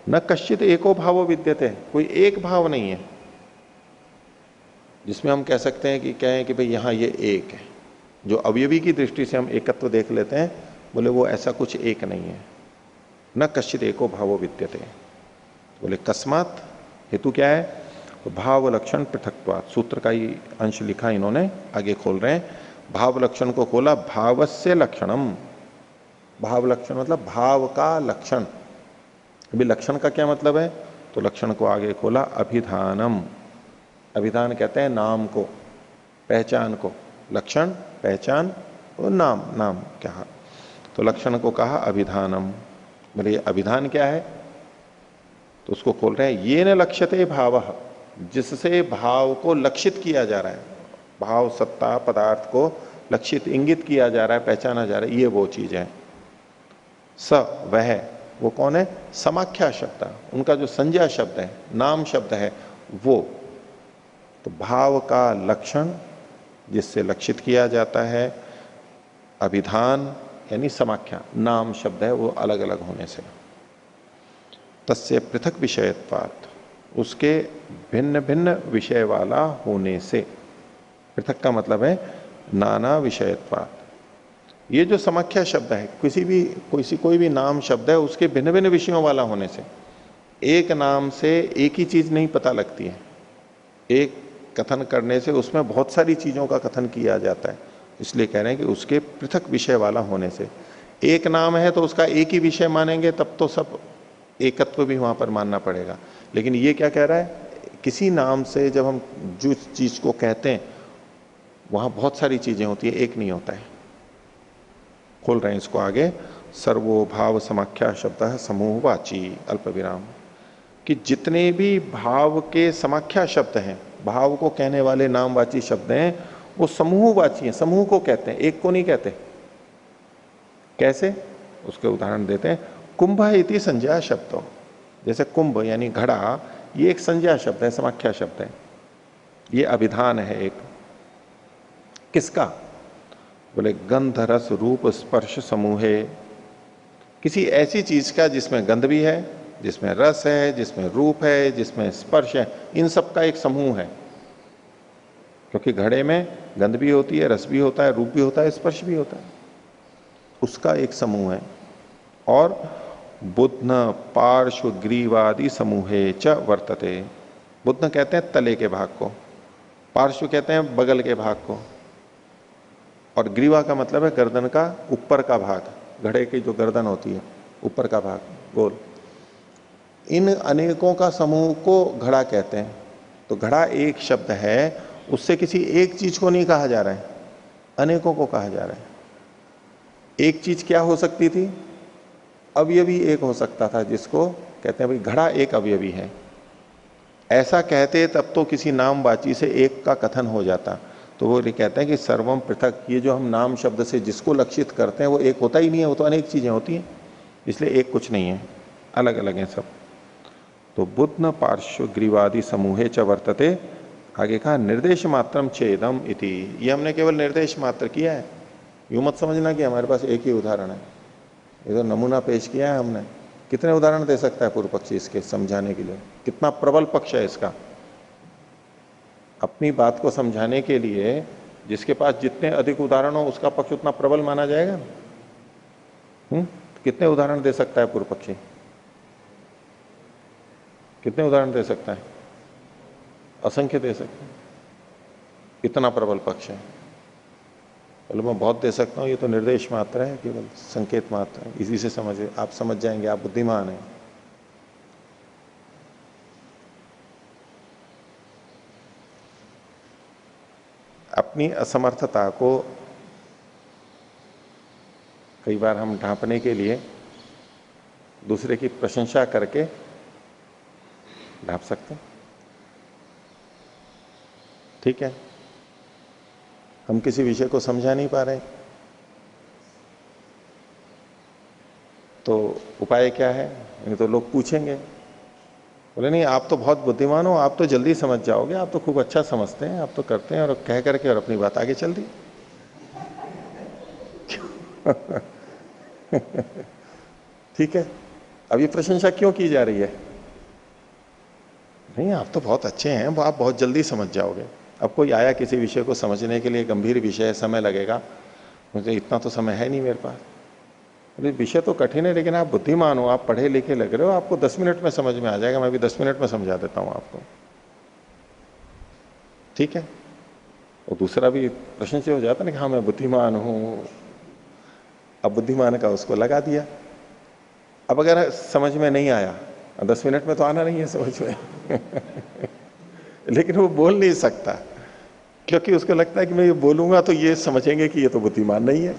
न कश्चित एको भावो विद्यते, कोई एक भाव नहीं है जिसमें हम कह सकते हैं कि कहें कि भाई यहां ये एक है। जो अवयवी की दृष्टि से हम एकत्व देख लेते हैं, बोले वो ऐसा कुछ एक नहीं है। न कश्चित एको भावो विद्यते, बोले कस्मात, हेतु क्या है? तो भाव लक्षण पृथक्त्वात्, सूत्र का ही अंश लिखा इन्होंने, आगे खोल रहे हैं। भाव लक्षण को खोला, भावस्य लक्षणम। भाव लक्षण मतलब भाव का लक्षण। अभी लक्षण का क्या मतलब है? तो लक्षण को आगे खोला, अभिधानम। अभिधान कहते हैं नाम को, पहचान को। लक्षण पहचान और नाम, नाम क्या? तो लक्षण को कहा अभिधानम। बोले अभिधान क्या है? तो उसको खोल रहे हैं, ये न लक्ष्यते भाव, जिससे भाव को लक्षित किया जा रहा है। भाव सत्ता पदार्थ को लक्षित इंगित किया जा रहा है, पहचाना जा रहा है, ये वो चीज है। स वह, वो कौन है? समाख्या शब्द, उनका जो संज्ञा शब्द है, नाम शब्द है वो। तो भाव का लक्षण जिससे लक्षित किया जाता है, अभिधान यानी समाख्या, नाम शब्द है वो अलग अलग होने से। तस्य पृथक विषयत्वात्, उसके भिन्न भिन्न विषय वाला होने से। पृथक का मतलब है नाना विषयत्वात्। ये जो समाख्या शब्द है, कोई भी नाम शब्द है, उसके भिन्न भिन्न विषयों वाला होने से। एक नाम से एक ही चीज नहीं पता लगती है। एक कथन करने से उसमें बहुत सारी चीजों का कथन किया जाता है, इसलिए कह रहे हैं कि उसके पृथक विषय वाला होने से। एक नाम है तो उसका एक ही विषय मानेंगे, तब तो सब एकत्व भी वहां पर मानना पड़ेगा। लेकिन ये क्या कह रहा है? किसी नाम से जब हम जो चीज को कहते हैं वहां बहुत सारी चीजें होती है, एक नहीं होता है। खोल रहे हैं इसको आगे, सर्वो भाव समाख्या शब्द है समूहवाची अल्प विराम, कि जितने भी भाव के समाख्या शब्द हैं, भाव को कहने वाले नामवाची शब्द हैं, वो समूहवाची हैं, समूह को कहते हैं, एक को नहीं कहते। कैसे? उसके उदाहरण देते हैं। कुंभ इति संज्ञा शब्द, जैसे कुंभ यानी घड़ा, ये एक संज्ञा शब्द है, समाख्या शब्द है। ये अभिधान है एक, किसका? बोले गंध रस रूप स्पर्श समूह है, किसी ऐसी चीज का जिसमें गंध भी है, जिसमें रस है, जिसमें रूप है, जिसमें स्पर्श है, इन सब का एक समूह है। क्योंकि घड़े में गंध भी होती है, रस भी होता है, रूप भी होता है, स्पर्श भी होता है, उसका एक समूह है। और बुध्न पार्श्व ग्रीवादि समूहे च वर्तते। बुध्न कहते हैं तले के भाग को, पार्श्व कहते हैं बगल के भाग को, और ग्रीवा का मतलब है गर्दन का ऊपर का भाग, घड़े की जो गर्दन होती है ऊपर का भाग गोल। इन अनेकों का समूह को घड़ा कहते हैं। तो घड़ा एक शब्द है, उससे किसी एक चीज को नहीं कहा जा रहा है, अनेकों को कहा जा रहा है। एक चीज क्या हो सकती थी? अवयवी एक हो सकता था, जिसको कहते हैं भाई घड़ा एक अवयवी है। ऐसा कहते तब तो किसी नामवाची से एक का कथन हो जाता। तो वो ये कहते हैं कि सर्वम पृथक, ये जो हम नाम शब्द से जिसको लक्षित करते हैं वो एक होता ही नहीं है, वो तो अनेक चीजें होती हैं, इसलिए एक कुछ नहीं है, अलग अलग हैं सब। तो बुध्न पार्श्व ग्रीवादि समूहे च वर्तते। आगे कहा निर्देश मात्रम चेदम इति, ये हमने केवल निर्देश मात्र किया है। यूं मत समझना कि हमारे पास एक ही उदाहरण है, ये तो नमूना पेश किया है हमने। कितने उदाहरण दे सकता है पूर्व पक्षी इसके समझाने के लिए? कितना प्रबल पक्ष है इसका। अपनी बात को समझाने के लिए जिसके पास जितने अधिक उदाहरण हो उसका पक्ष उतना प्रबल माना जाएगा ना। कितने उदाहरण दे सकता है पूर्व पक्षी? कितने उदाहरण दे सकता है? असंख्य दे सकते हैं। इतना प्रबल पक्ष है। बोलो मैं बहुत दे सकता हूं, ये तो निर्देश मात्र है, केवल संकेत मात्र है, इसी से समझे, आप समझ जाएंगे, आप बुद्धिमान हैं। अपनी असमर्थता को कई बार हम ढांपने के लिए दूसरे की प्रशंसा करके ढांप सकते हैं। ठीक है, हम किसी विषय को समझा नहीं पा रहे तो उपाय क्या है? नहीं तो लोग पूछेंगे, बोले नहीं आप तो बहुत बुद्धिमान हो, आप तो जल्दी समझ जाओगे, आप तो खूब अच्छा समझते हैं, आप तो करते हैं, और कह करके और अपनी बात आगे चल दी। ठीक है, अब ये प्रशंसा क्यों की जा रही है? नहीं आप तो बहुत अच्छे हैं, आप बहुत जल्दी समझ जाओगे। अब कोई आया किसी विषय को समझने के लिए, गंभीर विषय है, समय लगेगा, मुझे इतना तो समय है नहीं मेरे पास। विषय तो कठिन है लेकिन आप बुद्धिमान हो, आप पढ़े लिखे लग रहे हो, आपको 10 मिनट में समझ में आ जाएगा, मैं भी 10 मिनट में समझा देता हूं आपको। ठीक है, और दूसरा भी प्रश्न से हो जाता ना कि हाँ मैं बुद्धिमान हूं। अब बुद्धिमान का उसको लगा दिया। अब अगर समझ में नहीं आया, 10 मिनट में तो आना नहीं है समझ में लेकिन वो बोल नहीं सकता क्योंकि उसको लगता है कि मैं ये बोलूंगा तो ये समझेंगे कि ये तो बुद्धिमान नहीं है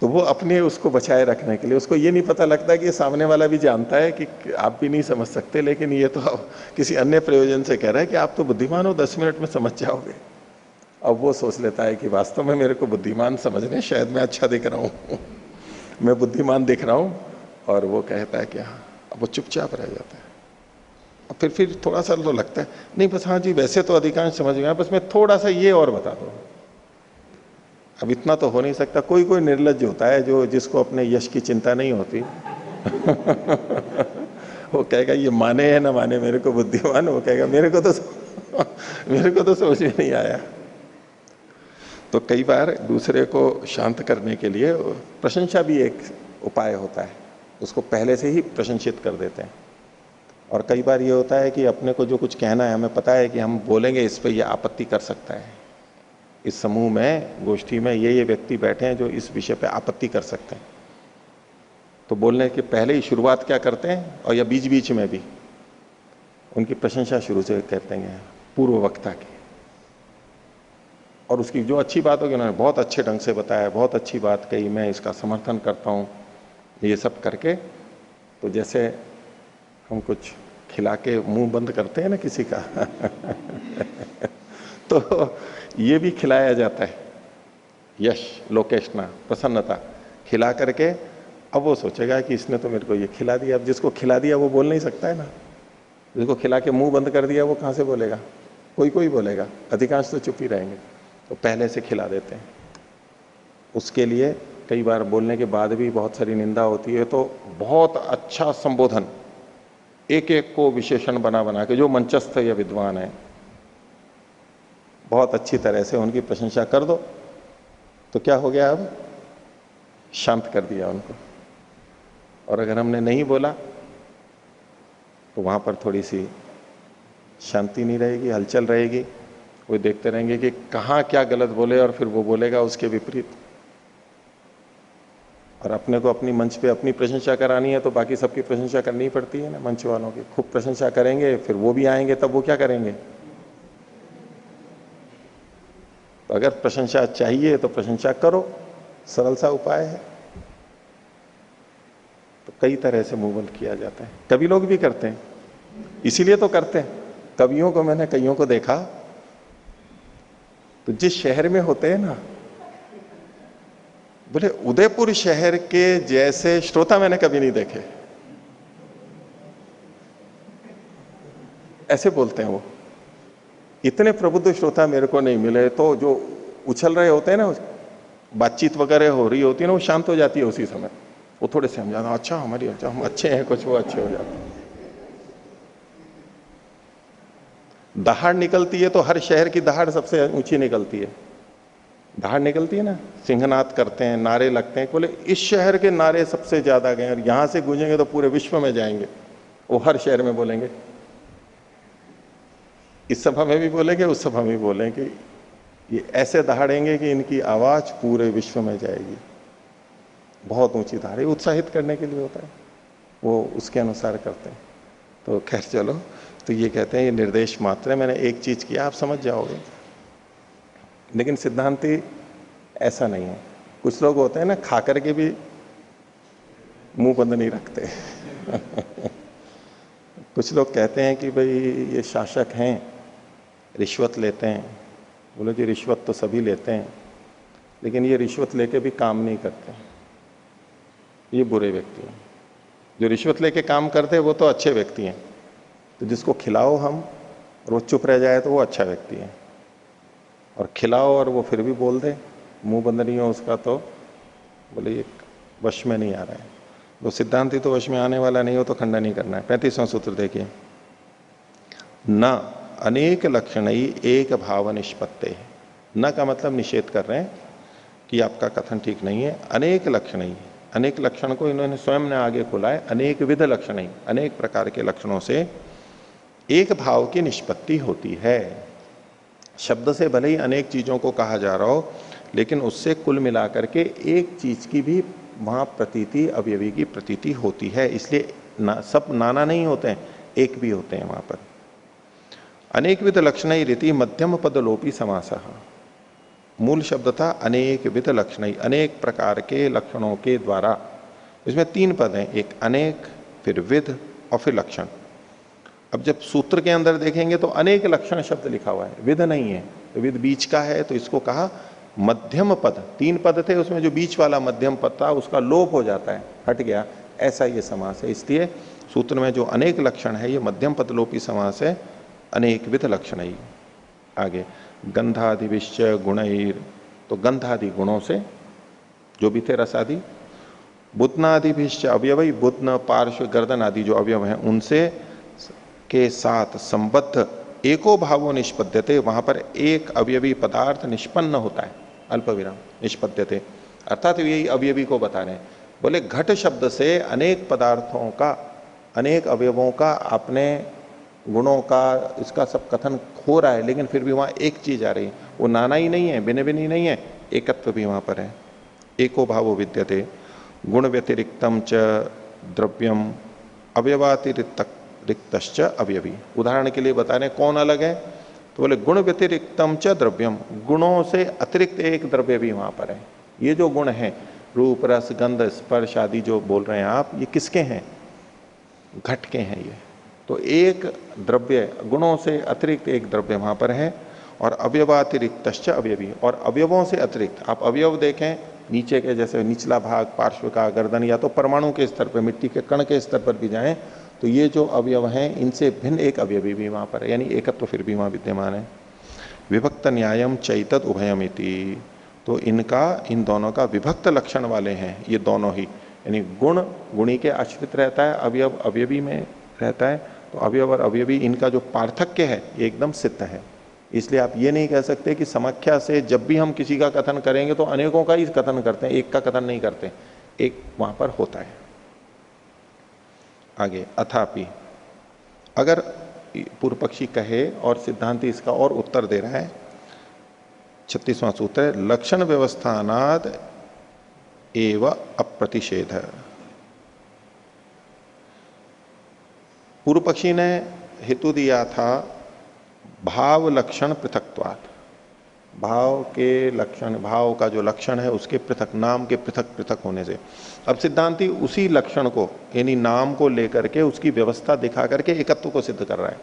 तो वो अपने उसको बचाए रखने के लिए, उसको ये नहीं पता लगता कि ये सामने वाला भी जानता है कि आप भी नहीं समझ सकते, लेकिन ये तो किसी अन्य प्रयोजन से कह रहा है कि आप तो बुद्धिमान हो, 10 मिनट में समझ जाओगे। अब वो सोच लेता है कि वास्तव में मेरे को बुद्धिमान समझने, शायद मैं अच्छा दिख रहा हूं मैं बुद्धिमान दिख रहा हूं, और वो कहता है कि हाँ। अब वो चुपचाप रह जाता है। अब फिर थोड़ा सा तो लगता है नहीं बस हाँ जी वैसे तो अधिकांश समझ गया, बस मैं थोड़ा सा ये और बता दो। अब इतना तो हो नहीं सकता। कोई कोई निर्लज्ज होता है जो जिसको अपने यश की चिंता नहीं होती वो कहेगा ये माने या ना माने मेरे को बुद्धिमान, वो कहेगा मेरे को तो समझ में नहीं आया। तो कई बार दूसरे को शांत करने के लिए प्रशंसा भी एक उपाय होता है, उसको पहले से ही प्रशंसित कर देते हैं। और कई बार ये होता है कि अपने को जो कुछ कहना है, हमें पता है कि हम बोलेंगे इस पे ये आपत्ति कर सकता है, इस समूह में, गोष्ठी में ये व्यक्ति बैठे हैं जो इस विषय पे आपत्ति कर सकते हैं। तो बोलने के पहले ही शुरुआत क्या करते हैं, और या बीच बीच में भी उनकी प्रशंसा शुरू से करते हैं पूर्व वक्ता की, और उसकी जो अच्छी बात होगी उन्होंने बहुत अच्छे ढंग से बताया, बहुत अच्छी बात कही, मैं इसका समर्थन करता हूँ, ये सब करके। तो जैसे हम कुछ खिला के मुंह बंद करते हैं ना किसी का तो ये भी खिलाया जाता है, यश, लोकेशना, प्रसन्नता खिला करके। अब वो सोचेगा कि इसने तो मेरे को ये खिला दिया। अब जिसको खिला दिया वो बोल नहीं सकता है ना, जिसको खिला के मुंह बंद कर दिया वो कहाँ से बोलेगा? कोई कोई बोलेगा, अधिकांश तो चुप ही रहेंगे। तो पहले से खिला देते हैं। उसके लिए कई बार बोलने के बाद भी बहुत सारी निंदा होती है, तो बहुत अच्छा संबोधन, एक एक को विशेषण बना बना के, जो मंचस्थ या विद्वान है बहुत अच्छी तरह से उनकी प्रशंसा कर दो। तो क्या हो गया, अब शांत कर दिया उनको। और अगर हमने नहीं बोला तो वहां पर थोड़ी सी शांति नहीं रहेगी, हलचल रहेगी। वो देखते रहेंगे कि कहाँ क्या गलत बोले, और फिर वो बोलेगा उसके विपरीत। और अपने को अपनी मंच पे अपनी प्रशंसा करानी है तो बाकी सबकी प्रशंसा करनी पड़ती है ना, मंच वालों की खूब प्रशंसा करेंगे, फिर वो भी आएंगे, तब वो क्या करेंगे? तो अगर प्रशंसा चाहिए तो प्रशंसा करो, सरल सा उपाय है। तो कई तरह से मूवमेंट किया जाता है, कवि लोग भी करते हैं, इसीलिए तो करते हैं। कवियों को मैंने कईयों को देखा, तो जिस शहर में होते हैं ना, बोले उदयपुर शहर के जैसे श्रोता मैंने कभी नहीं देखे, ऐसे बोलते हैं वो। इतने प्रबुद्ध श्रोता मेरे को नहीं मिले। तो जो उछल रहे होते हैं ना, बातचीत वगैरह हो रही होती है ना, वो शांत हो जाती है उसी समय। वो थोड़े से हम जाना, अच्छा हमारी, अच्छा हम अच्छे हैं कुछ, वो अच्छे हो जाते हैं। दहाड़ निकलती है तो हर शहर की दहाड़ सबसे ऊंची निकलती है, दहाड़ निकलती है ना, सिंहनाद करते हैं, नारे लगते हैं, बोले इस शहर के नारे सबसे ज्यादा गए और यहां से गूंजेंगे तो पूरे विश्व में जाएंगे, वो हर शहर में बोलेंगे, इस सभा में भी बोलेंगे, उस सभा में भी बोलेंगे, ये ऐसे दहाड़ेंगे कि इनकी आवाज पूरे विश्व में जाएगी। बहुत ऊंची दहाड़, उत्साहित करने के लिए होता है, वो उसके अनुसार करते हैं। तो खैर चलो, तो ये कहते हैं ये निर्देश मात्र है, मैंने एक चीज किया आप समझ जाओगे। लेकिन सिद्धांति ऐसा नहीं है। कुछ लोग होते हैं ना, खा करके भी मुंह बंद नहीं रखते कुछ लोग कहते हैं कि भाई ये शासक हैं, रिश्वत लेते हैं। बोले जी रिश्वत तो सभी लेते हैं, लेकिन ये रिश्वत लेके भी काम नहीं करते, ये बुरे व्यक्ति हैं। जो रिश्वत लेके काम करते हैं वो तो अच्छे व्यक्ति हैं। तो जिसको खिलाओ हम और वो चुप रह जाए तो वो अच्छा व्यक्ति है, और खिलाओ और वो फिर भी बोल दे, मुंह बंद नहीं हो उसका, तो बोले ये वश में नहीं आ रहा है। तो सिद्धांति तो वश में आने वाला नहीं हो तो खंडन नहीं करना है। 35वां सूत्र देखिए, न अनेक लक्षण ही एक भाव निष्पत्ते। न का मतलब निषेध कर रहे हैं कि आपका कथन ठीक नहीं है। अनेक लक्षण ही, अनेक लक्षण को इन्होंने स्वयं ने आगे खोला है, अनेक विध लक्षण ही, अनेक प्रकार के लक्षणों से एक भाव की निष्पत्ति होती है। शब्द से भले ही अनेक चीजों को कहा जा रहा हो, लेकिन उससे कुल मिलाकर के एक चीज की भी वहां प्रतीति, अवयवी की प्रतीति होती है। इसलिए सब नाना नहीं होते हैं, एक भी होते हैं वहां पर। अनेक विध लक्षण रीति मध्यम पद लोपी समासः। मूल शब्द था अनेक विध लक्षण, अनेक प्रकार के लक्षणों के द्वारा। इसमें 3 पद हैं, एक अनेक, फिर विध और फिर लक्षण। अब जब सूत्र के अंदर देखेंगे तो अनेक लक्षण शब्द लिखा हुआ है, विध नहीं है। तो विध बीच का है, तो इसको कहा मध्यम पद। 3 पद थे, उसमें जो बीच वाला मध्यम पद था उसका लोप हो जाता है, हट गया, ऐसा ये समास है। इसलिए सूत्र में जो अनेक लक्षण है ये मध्यम पद लोपी समास है, अनेक विध लक्षण ही। आगे गंधादिविश्च गुणैर, तो गंधादि गुणों से जो भी थे रसादि, बुधनादिभिश्च अवयवई, बुधन पार्श्व गर्दन आदि जो अवयव हैं उनसे के साथ संबद्ध एको भावो निष्पद्यते। वहां पर एक अवयवी पदार्थ निष्पन्न होता है, अल्प विराम निष्पद्यते, अर्थात यही अवयवी को बता रहे हैं। बोले घट शब्द से अनेक पदार्थों का, अनेक अवयवों का, अपने गुणों का, इसका सब कथन हो रहा है, लेकिन फिर भी वहां एक चीज आ रही है। वो नाना ही नहीं है, भिन्न भिन्न ही नहीं है, एकत्व भी वहां पर है। एको भावो विद्यते, गुण व्यतिरिक्तम च द्रव्यम अवयवातिरिक्तश्च अवयवी। उदाहरण के लिए बता रहे कौन अलग है, तो बोले गुण व्यतिरिक्तम च द्रव्यम, गुणों से अतिरिक्त एक द्रव्य भी वहां पर है। ये जो गुण है, रूप रस गंध स्पर्श आदि जो बोल रहे हैं आप, ये किसके हैं? घट के हैं ये। तो एक द्रव्य, गुणों से अतिरिक्त एक द्रव्य वहां पर है। और अवयवातिरिक्तश्च अवयवी, और अवयवों से अतिरिक्त आप अवयव देखें नीचे के, जैसे निचला भाग, पार्श्व का, गर्दन, या तो परमाणु के स्तर पर, मिट्टी के कण के स्तर पर भी जाएं तो ये जो अवयव हैं इनसे भिन्न एक अवयवी भी वहां पर है, यानी एकत्व फिर भी वहां विद्यमान है। विभक्त न्यायम चैतत उभयमिति, तो इनका, इन दोनों का विभक्त लक्षण वाले हैं ये दोनों ही, यानी गुण गुणी के आश्रित रहता है, अवयव अवयवी में रहता है। तो अवयव और अवयवी इनका जो पार्थक्य है ये एकदम सिद्ध है। इसलिए आप ये नहीं कह सकते कि समाख्या से जब भी हम किसी का कथन करेंगे तो अनेकों का ही कथन करते हैं, एक का कथन नहीं करते, एक वहां पर होता है। आगे अथापि, अगर पूर्व पक्षी कहे और सिद्धांति इसका और उत्तर दे रहा है, 36वां सूत्र है, लक्षण व्यवस्थानाद एव अप्रतिषेध। पूर्व पक्षी ने हेतु दिया था भाव लक्षण पृथक्त्वात्, भाव के लक्षण, भाव का जो लक्षण है उसके पृथक, नाम के पृथक पृथक होने से। अब सिद्धांति उसी लक्षण को, यानी नाम को लेकर के उसकी व्यवस्था दिखा करके एकत्व को सिद्ध कर रहा है।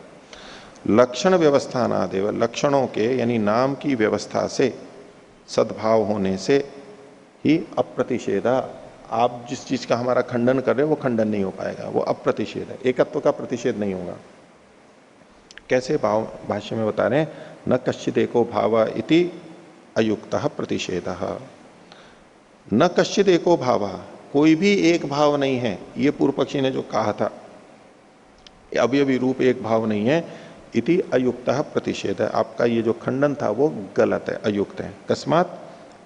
लक्षण व्यवस्थानादेव, लक्षणों के यानी नाम की व्यवस्था से, सद्भाव होने से ही अप्रतिषेधा, आप जिस चीज का हमारा खंडन कर रहे हो वो खंडन नहीं हो पाएगा, वो अप्रतिषेध है, एकत्व का प्रतिषेध नहीं होगा। कैसे? भाव भाष्य में बता रहे हैं, न कश्चित एको भाव इति अयुक्तः प्रतिषेधः। न कश्चित एको भाव, कोई भी एक भाव नहीं है, ये पूर्व पक्षी ने जो कहा था, अवयवी रूप एक भाव नहीं है, इति अयुक्त प्रतिषेध है। आपका ये जो खंडन था वो गलत है, अयुक्त है। अकस्मात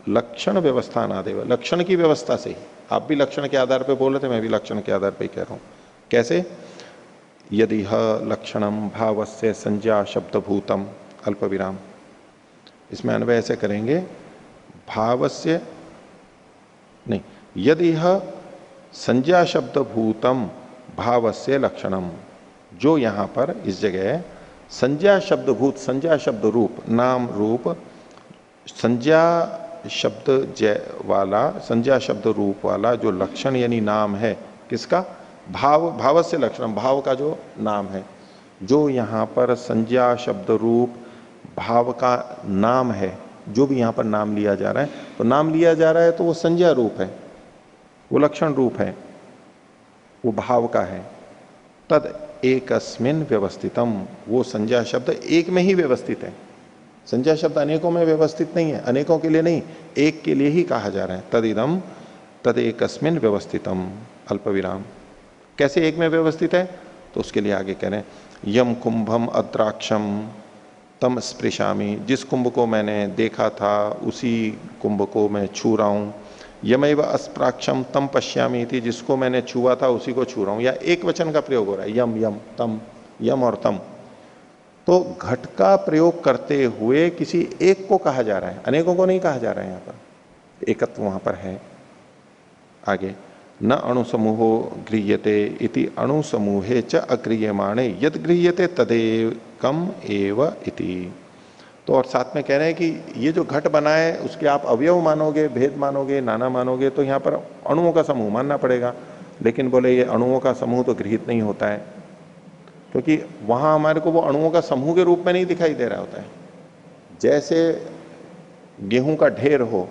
लक्षण व्यवस्था ना देव, लक्षण की व्यवस्था से ही। आप भी लक्षण के आधार पर बोल रहे थे, मैं भी लक्षण के आधार पर ही कह रहा हूं। कैसे? यदि ह लक्षणम भावस्य संज्ञा शब्दभूतम अल्प विराम, इसमें अन्वय ऐसे करेंगे, भावस्य नहीं, यदि ह संज्ञा शब्दभूतम भावस्य लक्षणम, जो यहां पर इस जगह संज्ञा शब्दभूत, संज्ञा शब्द रूप, नाम रूप, संज्ञा शब्द जय वाला, संज्ञा शब्द रूप वाला जो लक्षण यानी नाम है, किसका? भाव, भाव से लक्षण, भाव का जो नाम है, जो यहां पर संज्ञा शब्द रूप भाव का नाम है, जो भी यहां पर नाम लिया जा रहा है, तो नाम लिया जा रहा है तो वो संज्ञा रूप है, वो लक्षण रूप है, वो भाव का है। तद एकस्मिन व्यवस्थितम, वो संज्ञा शब्द एक में ही व्यवस्थित है। संज्ञा शब्द अनेकों में व्यवस्थित नहीं है, अनेकों के लिए नहीं, एक के लिए ही कहा जा रहा है। तदिदम तद एकस्मिन व्यवस्थितम अल्प विराम। कैसे एक में व्यवस्थित है? तो उसके लिए आगे कह रहे हैं, यम कुंभम अद्राक्षम तम स्पृशामी, जिस कुंभ को मैंने देखा था उसी कुंभ को मैं छू रहा हूं। यमैव अस्प्राक्षम तम पश्यामी थी, जिसको मैंने छुआ था उसी को छू रहा हूं। या एक वचन का प्रयोग हो रहा है, यम यम तम, यम और तम। तो घट का प्रयोग करते हुए किसी एक को कहा जा रहा है, अनेकों को नहीं कहा जा रहा है। यहां पर एकत्व वहां पर है। आगे, न अणुसमूहो गृह्यते इति अणुसमूहे च अगृह्यमाणे यद गृह्यते तदेकम एव इति। तो और साथ में कह रहे हैं कि ये जो घट बना है उसके आप अवयव मानोगे, भेद मानोगे, नाना मानोगे, तो यहाँ पर अणुओं का समूह मानना पड़ेगा। लेकिन बोले ये अणुओं का समूह तो गृहीत नहीं होता है, क्योंकि वहां हमारे को वो अणुओं का समूह के रूप में नहीं दिखाई दे रहा होता है। जैसे गेहूं का ढेर हो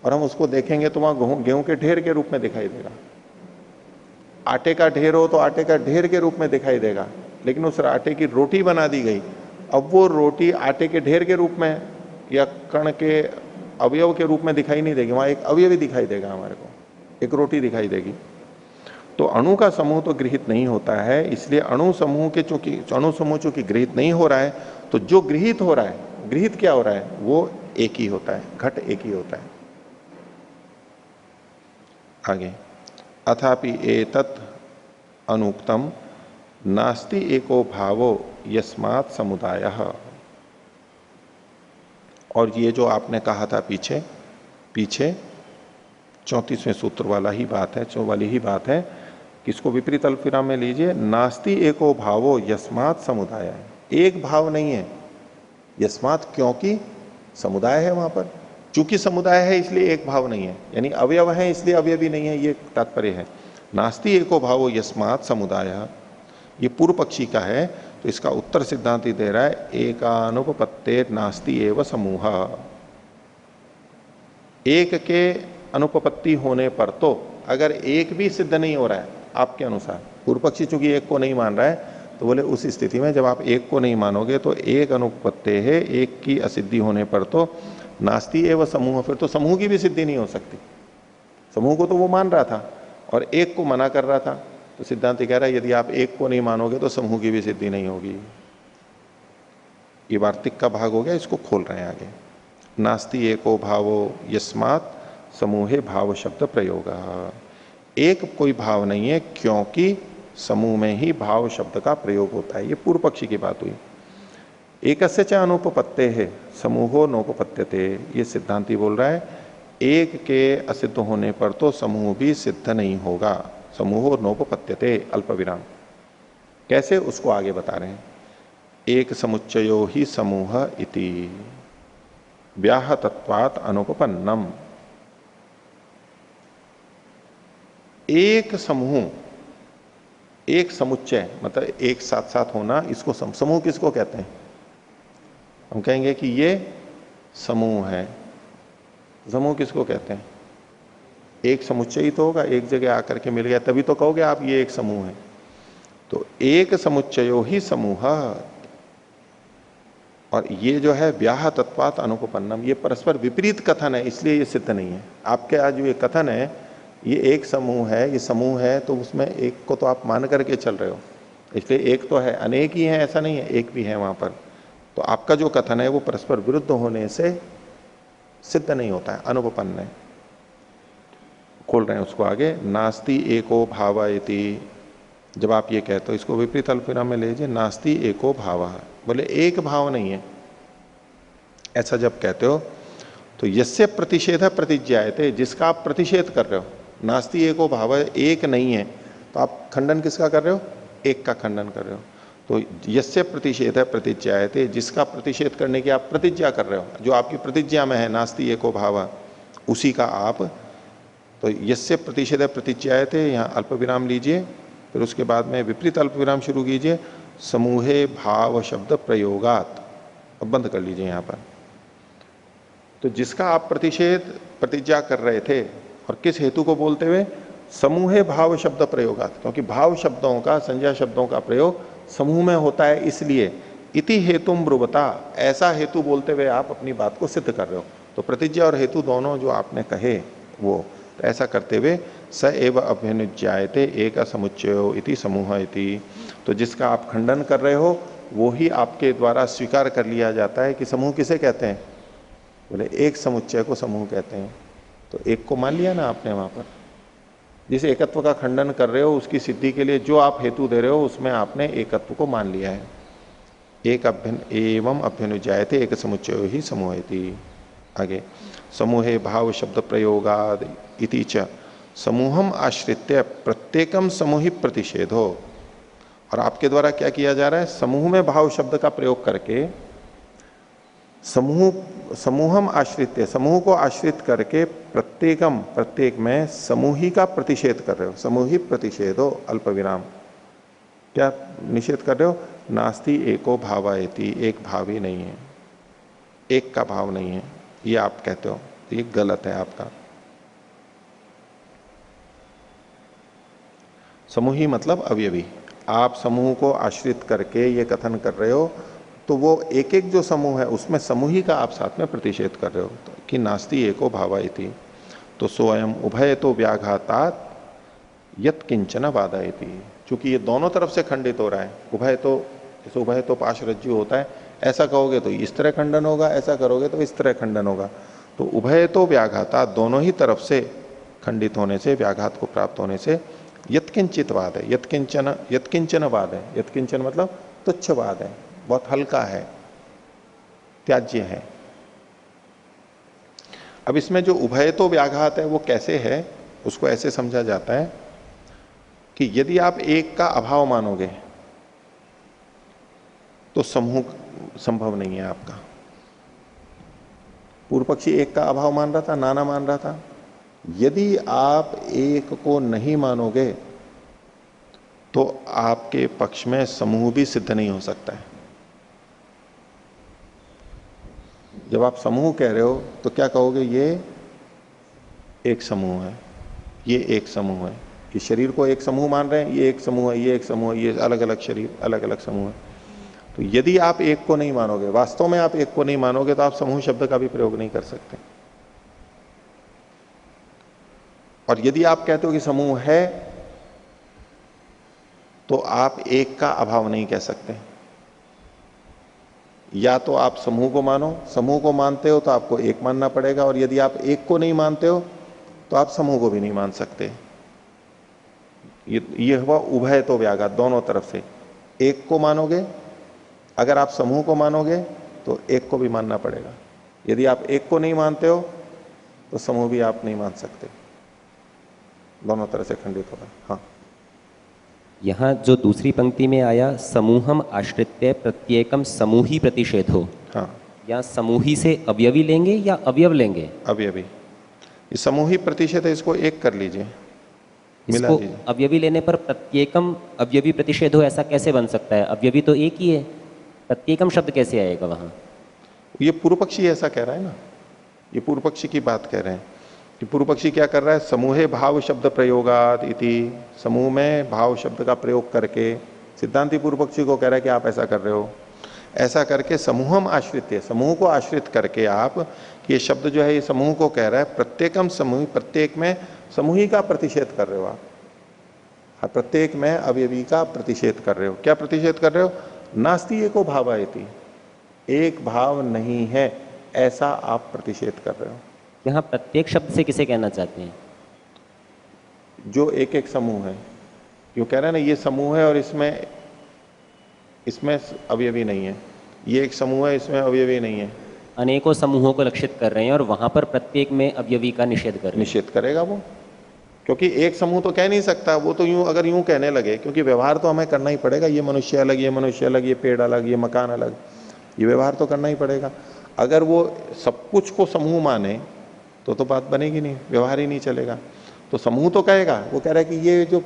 और हम उसको देखेंगे तो वहां गेहूं के ढेर के रूप में दिखाई देगा। आटे का ढेर हो तो आटे का ढेर के रूप में दिखाई देगा, लेकिन उस आटे की रोटी बना दी गई, अब वो रोटी आटे के ढेर के रूप में या कण के अवयव के रूप में दिखाई नहीं देगी, वहां एक अवयव ही दिखाई देगा हमारे को, एक रोटी दिखाई देगी। तो अणु का समूह तो गृहित नहीं होता है, इसलिए अणु समूह चूंकि गृहित नहीं हो रहा है, तो जो गृहित हो रहा है, गृहित क्या हो रहा है, वो एक ही होता है, घट एक ही होता है। आगे, अथापि एतत् अनुक्तम नास्ति एको भावो यस्मात् समुदायः। और ये जो आपने कहा था पीछे 34वें सूत्र वाला ही बात है, वाली ही बात है, किसको विपरीत अल्पविराम में लीजिए, नास्ति एको भावो यस्मात् समुदाय। एक भाव नहीं है, यस्मात् क्योंकि समुदाय है वहां पर, चूंकि समुदाय है इसलिए एक भाव नहीं है, यानी अवयव है इसलिए अवयवी नहीं है, ये तात्पर्य है। नास्ति एको भावो यस्मात् समुदाय, ये पूर्व पक्षी का है, तो इसका उत्तर सिद्धांत दे रहा है, एकानुपपत्तेर नास्ति एव समूह। एक के अनुपपत्ति होने पर तो अगर एक भी सिद्ध नहीं हो रहा है आपके अनुसार, पूर्व पक्षी चूंकि एक को नहीं मान रहा है, तो बोले उस स्थिति में जब आप एक को नहीं मानोगे तो एक अनुपपत्ति है, एक की असिद्धि होने पर तो नास्ति एव समूह, फिर तो समूह की भी सिद्धि नहीं हो सकती। समूह को तो वो मान रहा था और एक को मना कर रहा था, तो सिद्धांत कह रहा है यदि आप एक को नहीं मानोगे तो समूह की भी सिद्धि नहीं होगी। ये वार्तिक का भाग हो गया, इसको खोल रहे हैं आगे। नास्ति एको भावो यस्मात् समूहे भाव शब्द प्रयोग। एक कोई भाव नहीं है क्योंकि समूह में ही भाव शब्द का प्रयोग होता है, ये पूर्व पक्षी की बात हुई। एकस्य च अनुपपत्ते है समूहो नोपपत्यते, ये सिद्धांति बोल रहा है एक के असिद्ध होने पर तो समूह भी सिद्ध नहीं होगा, समूहो नोपपत्यते अल्प विराम। कैसे, उसको आगे बता रहे हैं। एक समुच्चयो ही समूह इति व्याहतत्वात् अनुपपन्नम। एक समूह, एक समुच्चय मतलब एक साथ साथ होना, इसको समूह किसको कहते हैं? हम कहेंगे कि ये समूह है। समूह किसको कहते हैं? एक समुच्चय ही तो होगा, एक जगह आकर के मिल गया तभी तो कहोगे आप ये एक समूह है। तो एक समुच्चयो ही समूह, और ये जो है व्याह तत्वात् अनुपपन्नम, ये परस्पर विपरीत कथन है, इसलिए ये सिद्ध नहीं है। आपके आज जो ये कथन है, ये एक समूह है, ये समूह है, तो उसमें एक को तो आप मान करके चल रहे हो, इसलिए एक तो है, अनेक ही है ऐसा नहीं है, एक भी है वहां पर। तो आपका जो कथन है वो परस्पर विरुद्ध होने से सिद्ध नहीं होता है, अनुपपन्न है। खोल रहे हैं उसको आगे, नास्ति एको भाव इति। जब आप ये कहते हो, इसको विपरीत अल्पविराम में लीजिए, नास्ति एको भाव, बोले एक भाव नहीं है, ऐसा जब कहते हो तो यस्य प्रतिषेध प्रतिज्ञायते, जिसका आप प्रतिषेध कर रहे हो, नास्ति एको भाव, एक नहीं है, तो आप खंडन किसका कर रहे हो? एक का खंडन कर रहे हो। तो यस्य प्रतिषेध प्रतिज्ञायते, जिसका प्रतिषेध करने की आप प्रतिज्ञा कर रहे हो, जो आपकी प्रतिज्ञा में है नास्ति एको भाव, उसी का आप, तो यस्य प्रतिषेध प्रतिज्ञायते, यहाँ अल्प विराम लीजिए, फिर उसके बाद में विपरीत अल्प विराम शुरू कीजिए, समूहे भाव शब्द प्रयोगात, अब बंद कर लीजिए यहाँ पर। तो जिसका आप प्रतिषेध प्रतिज्ञा कर रहे थे, और किस हेतु को बोलते हुए? समूहे भाव शब्द प्रयोगात, क्योंकि भाव शब्दों का, संज्ञा शब्दों का प्रयोग समूह में होता है, इसलिए इति हेतुम ब्रुवता, ऐसा हेतु बोलते हुए आप अपनी बात को सिद्ध कर रहे हो। तो प्रतिज्ञा और हेतु दोनों जो आपने कहे वो, तो ऐसा करते हुए स एव अभ्युज्जायते एक समुच्चयो इति समूह इति, तो जिसका आप खंडन कर रहे हो वो ही आपके द्वारा स्वीकार कर लिया जाता है कि समूह किसे कहते हैं? बोले एक समुच्चय को समूह कहते हैं। तो एक को मान लिया ना आपने वहां पर, जिस एकत्व का खंडन कर रहे हो उसकी सिद्धि के लिए जो आप हेतु दे रहे हो उसमें आपने एकत्व को मान लिया है। एक एवं अभ्युज्जायते एक समुच्चयो ही समूह इति। आगे, समूहे भाव शब्द प्रयोगाद इति च समूहम आश्रित्य प्रत्येकम समूहि प्रतिषेधो, और आपके द्वारा क्या किया जा रहा है? समूह में भाव शब्द का प्रयोग करके समूहम आश्रित्य, समूह को आश्रित करके प्रत्येकम, प्रत्येक में समूही का प्रतिषेध कर रहे हो। समूही प्रतिषेधो अल्प विराम, क्या निषेध कर रहे हो? नास्ति एको भावायति, एक भाव ही नहीं है, एक का भाव नहीं है, ये आप कहते हो, ये गलत है आपका। समूही मतलब अवयवी, आप समूह को आश्रित करके ये कथन कर रहे हो, तो वो एक एक जो समूह है उसमें समूही का आप साथ में प्रतिषेध कर रहे हो, तो कि नास्ति एको भावा इति। तो सोयम उभय तो व्याघातात यत किंचन वादयति, चूंकि ये दोनों तरफ से खंडित हो रहा है, उभय तो, जैसे उभय तो पाशरज्जु होता है, ऐसा कहोगे तो इस तरह खंडन होगा, ऐसा करोगे तो इस तरह खंडन होगा। तो उभय तो व्याघातात, दोनों ही तरफ से खंडित होने से, व्याघात को प्राप्त होने से यत्किंचित वाद है, यत्किंचन वाद है। यत्किंचन मतलब तुच्छ वाद है, बहुत हल्का है, त्याज्य है। अब इसमें जो उभय तो व्याघात है वो कैसे है, उसको ऐसे समझा जाता है कि यदि आप एक का अभाव मानोगे तो समूह संभव नहीं है आपका। पूर्व पक्षी एक का अभाव मान रहा था, नाना मान रहा था। यदि आप एक को नहीं मानोगे तो आपके पक्ष में समूह भी सिद्ध नहीं हो सकता है। जब आप समूह कह रहे हो तो क्या कहोगे? ये एक समूह है, ये एक समूह है, ये शरीर को एक समूह मान रहे हैं, ये एक समूह है, ये एक समूह है, ये अलग अलग शरीर, अलग अलग समूह है। तो यदि आप एक को नहीं मानोगे, वास्तव में आप एक को नहीं मानोगे, तो आप समूह शब्द का भी प्रयोग नहीं कर सकते। और यदि आप कहते हो कि समूह है, तो आप एक का अभाव नहीं कह सकते। या तो आप समूह को मानो, समूह को मानते हो तो आपको एक मानना पड़ेगा, और यदि आप एक को नहीं मानते हो तो आप समूह को भी नहीं मान सकते। ये हुआ उभय तो व्याघात, दोनों तरफ से। एक को मानोगे, अगर आप समूह को मानोगे तो एक को भी मानना पड़ेगा। यदि आप एक को नहीं मानते हो तो समूह भी आप नहीं मान सकते, दोनों तरह से खंडित होगा। हाँ, यहाँ जो दूसरी पंक्ति में आया समूहम आश्रित्य प्रत्येकम समूही प्रतिषेधो, हाँ, या समूही से अवयवी लेंगे या अवयव लेंगे? अवयवी। ये समूही प्रतिषेध है, इसको एक कर लीजिए, मिला इसको लीजिए। अवयवी लेने पर प्रत्येकम अवयवी प्रतिषेधो ऐसा कैसे बन सकता है? अवयवी तो एक ही है, प्रत्येकम शब्द कैसे आएगा वहां? ये पूर्व पक्षी ऐसा कह रहा है ना, ये पूर्व पक्षी की बात कह रहे हैं कि पूर्व पक्षी क्या कर रहा है? समूहे भाव शब्द प्रयोगात इति, समूह में भाव शब्द का प्रयोग करके सिद्धांति पूर्व पक्षी को कह रहा है कि आप ऐसा कर रहे हो। ऐसा करके समूहम आश्रित है, समूह को आश्रित करके आप, ये शब्द जो है ये समूह को कह रहा है, प्रत्येकम समूह, प्रत्येक में समूही का प्रतिषेध कर रहे हो आप। हाँ, प्रत्येक में अवयवी का प्रतिषेध कर रहे हो। क्या प्रतिषेध कर रहे हो? नास्ति एको भावायति, एक भाव नहीं है ऐसा आप प्रतिषेध कर रहे हो। यहाँ प्रत्येक शब्द से किसे कहना चाहते हैं? जो एक एक समूह है, क्यों कह रहे हैं ना, ये समूह है और इसमें अवयवी नहीं है, ये एक समूह है इसमें अवयवी नहीं है। अनेकों समूहों को लक्षित कर रहे हैं और वहां पर प्रत्येक में अवयवी का निषेध कर रहे हैं। निषेध करेगा वो, क्योंकि एक समूह तो कह नहीं सकता वो, तो यूं अगर यूं कहने लगे, क्योंकि व्यवहार तो हमें करना ही पड़ेगा, ये मनुष्य अलग, ये मनुष्य अलग, ये पेड़ अलग, ये मकान अलग, ये व्यवहार तो करना ही पड़ेगा। अगर वो सब कुछ को समूह माने तो बात बनेगी नहीं, व्यवहार ही नहीं चलेगा। तो समूह तो कहेगा, वो कह रहा है कि ये जो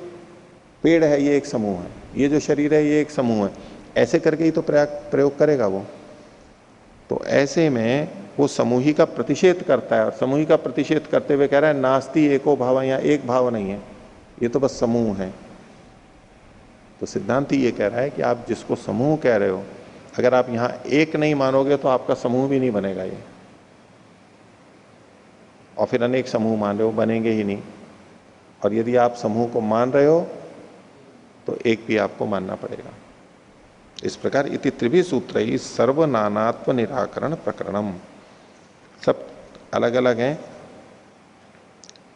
पेड़ है ये एक समूह है, ये जो शरीर है ये एक समूह है, ऐसे करके ही तो प्रयोग करेगा वो। तो ऐसे में वो समूही का प्रतिषेध करता है, और समूही का प्रतिषेध करते हुए कह रहा है नास्ति एको भाव, यहाँ एक भाव नहीं है, ये तो बस समूह है। तो सिद्धांत ये कह रहा है कि आप जिसको समूह कह रहे हो, अगर आप यहां एक नहीं मानोगे तो आपका समूह भी नहीं बनेगा ये, और फिर अनेक समूह मान रहे हो, बनेंगे ही नहीं। और यदि आप समूह को मान रहे हो तो एक भी आपको मानना पड़ेगा। इस प्रकार इति त्रिभी सूत्र ही सर्वनानात्व निराकरण प्रकरणम, सब अलग अलग हैं,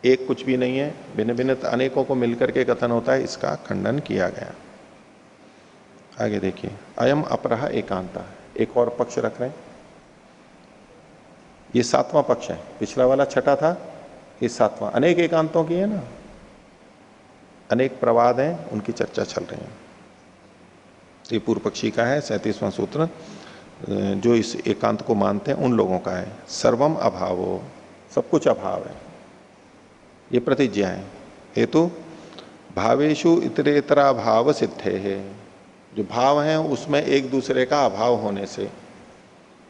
एक कुछ भी नहीं है, भिन्न भिन्न अनेकों को मिलकर के कथन होता है, इसका खंडन किया गया। आगे देखिए, अयम अपरह एकांता, एक और पक्ष रख रहे हैं, ये 7वां पक्ष है, पिछला वाला 6ठा था, ये 7वां। अनेक एकांतों की है ना, अनेक प्रवाद हैं, उनकी चर्चा चल रही है। ये पूर्व पक्षी का है 37वां सूत्र, जो इस एकांत को मानते हैं उन लोगों का है। सर्वम अभावो, सब कुछ अभाव है, ये प्रतिज्ञा है। हेतु भावेशु इतरेतरा भाव सिद्धे है, जो भाव हैं उसमें एक दूसरे का अभाव होने से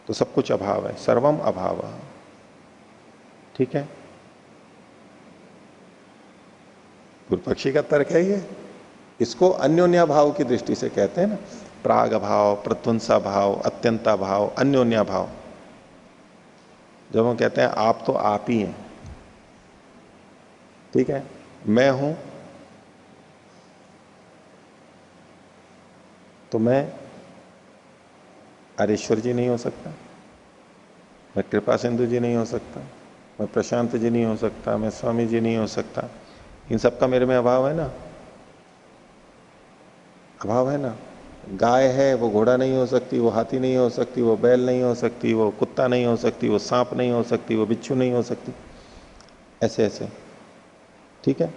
तो सब कुछ अभाव है, सर्वम अभाव। ठीक है, पूर्व पक्षी का तर्क है ये। इसको अन्योन्या भाव की दृष्टि से कहते हैं ना, प्राग भाव, प्रध्वंसा भाव, अत्यंता भाव, अन्योन्या भाव। जब हम कहते हैं आप तो आप ही हैं, ठीक है, मैं हूं तो मैं हरीश्वर जी नहीं हो सकता, मैं कृपा सिंधु जी नहीं हो सकता, मैं प्रशांत जी नहीं हो सकता, मैं स्वामी जी नहीं हो सकता। इन सब का मेरे में अभाव है ना, अभाव है ना। गाय है वो घोड़ा नहीं हो सकती, वो हाथी नहीं हो सकती, वो बैल नहीं हो सकती, वो कुत्ता नहीं हो सकती, वो सांप नहीं हो सकती, वो बिच्छू नहीं हो सकती, ऐसे ऐसे। ठीक है,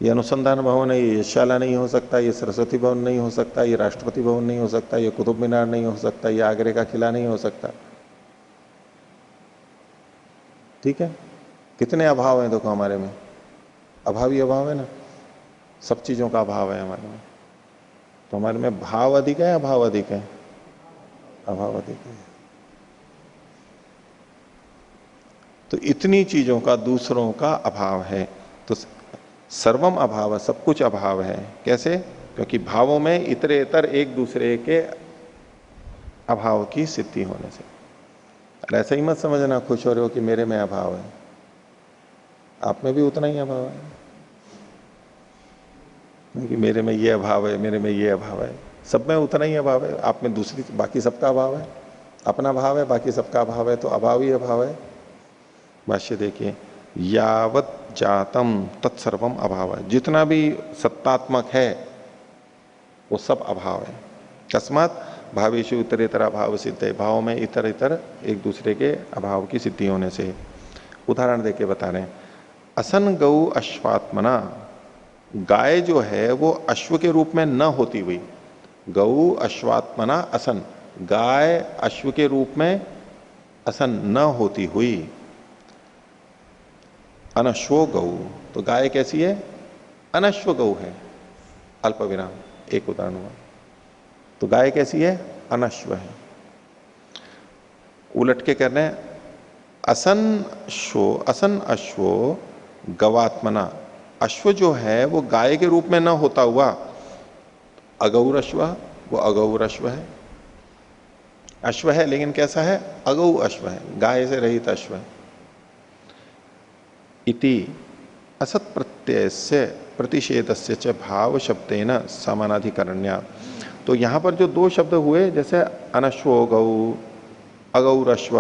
ये अनुसंधान भवन है, ये यशशाला नहीं हो सकता, ये सरस्वती भवन नहीं हो सकता, ये राष्ट्रपति भवन नहीं हो सकता, ये कुतुब मीनार नहीं हो सकता, ये आगरे का किला नहीं हो सकता। ठीक है, कितने अभाव हैं देखो हमारे में, अभाव ही अभाव है ना, सब चीजों का अभाव है हमारे में। तो हमारे में भाव अधिक है, अभाव अधिक है, अभाव अधिक है। तो इतनी चीजों का दूसरों का अभाव है, तो सर्वम अभाव, सब कुछ अभाव है। कैसे? क्योंकि भावों में इतरेतर एक दूसरे के अभाव की सिद्धि होने से। और ऐसा ही मत समझना खुश हो रहे हो कि मेरे में अभाव है, आप में भी उतना ही अभाव है, कि मेरे में ये अभाव है, मेरे में ये अभाव है, सब में उतना ही अभाव है। आप में दूसरी बाकी सबका अभाव है, अपना भाव है, बाकी सबका अभाव है, तो अभाव ही अभाव है। भाष्य देखिए, यावत जातम तत्सर्वम अभाव है, जितना भी सत्तात्मक है वो सब अभाव है। तस्मात् भावेशु इतरेतर अभाव सिद्ध है, भाव में इतर इतर एक दूसरे के अभाव की सिद्धि होने से। उदाहरण देके बता रहे हैं, असन गौ अश्वात्मना, गाय जो है वो अश्व के रूप में न होती हुई, गौ अश्वात्मना असन, गाय अश्व के रूप में असन न होती हुई, अनश्वो गौ, तो गाय कैसी है? अनश्व गौ है, अल्प विराम, एक उदाहरण हुआ। तो गाय कैसी है? अनश्व है। उलट के कहने, असन अश्वो गवात्मना, अश्व जो है वो गाय के रूप में न होता हुआ, अगौर अश्व, वो अगौर अश्व है। अश्व है लेकिन कैसा है? अगौ अश्व है, गाय से रहित अश्व है। इति असत प्रत्यय से प्रतिषेधस्य च भाव शब्देन समानाधिकरण्या। तो यहां पर जो दो शब्द हुए, जैसे अनश्वो गौ, अगौरश्व,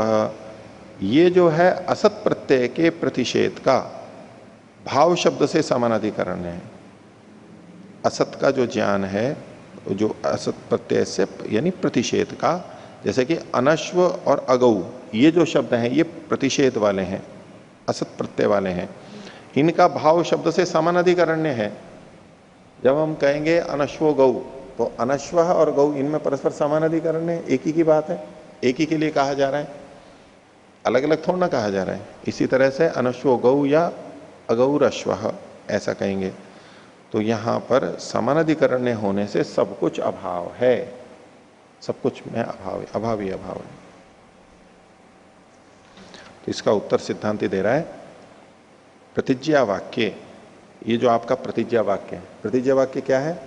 ये जो है असत प्रत्यय के प्रतिषेध का भाव शब्द से समानाधिकरण है। असत का जो ज्ञान है, जो असत प्रत्यय से यानी प्रतिषेध का, जैसे कि अनश्व और अगौ, ये जो शब्द हैं ये प्रतिषेध वाले हैं, असत प्रत्यय वाले हैं, इनका भाव शब्द से समानाधिकरण्य है। जब हम कहेंगे अनश्वो गौ, तो अनश्व और गौ इनमें परस्पर समानाधिकरण्य है, एक ही की बात है, एक ही के लिए कहा जा रहा है, अलग अलग थोड़ा ना कहा जा रहा है। इसी तरह से अनश्वो गौ या अगौरश्व ऐसा कहेंगे, तो यहां पर समानाधिकरण्य होने से सब कुछ अभाव है, सब कुछ में अभाव है, अभाव ही अभाव है। तो इसका उत्तर सिद्धांति दे रहा है, प्रतिज्ञा वाक्य, ये जो आपका प्रतिज्ञा वाक्य है, प्रतिज्ञा वाक्य क्या है?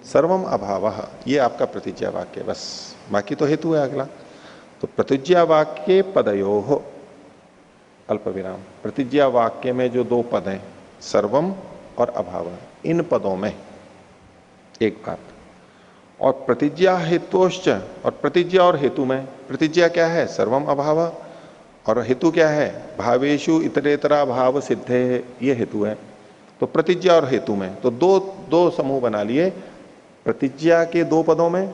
सर्वम अभावः, ये आपका प्रतिज्ञा वाक्य, बस, बाकी तो हेतु है अगला। तो प्रतिज्ञा वाक्य पदयोः अल्प विराम, प्रतिज्ञा वाक्य में जो दो पद हैं, सर्वम और अभाव, इन पदों में एक बात, और प्रतिज्ञा हेतुश्च, और प्रतिज्ञा और हेतु में, प्रतिज्ञा क्या है? सर्वम अभाव, और हेतु क्या है? भावेशु इतरेतरा भाव सिद्धे, ये हेतु है। तो प्रतिज्ञा और हेतु में तो दो दो समूह बना लिए, प्रतिज्ञा के दो पदों में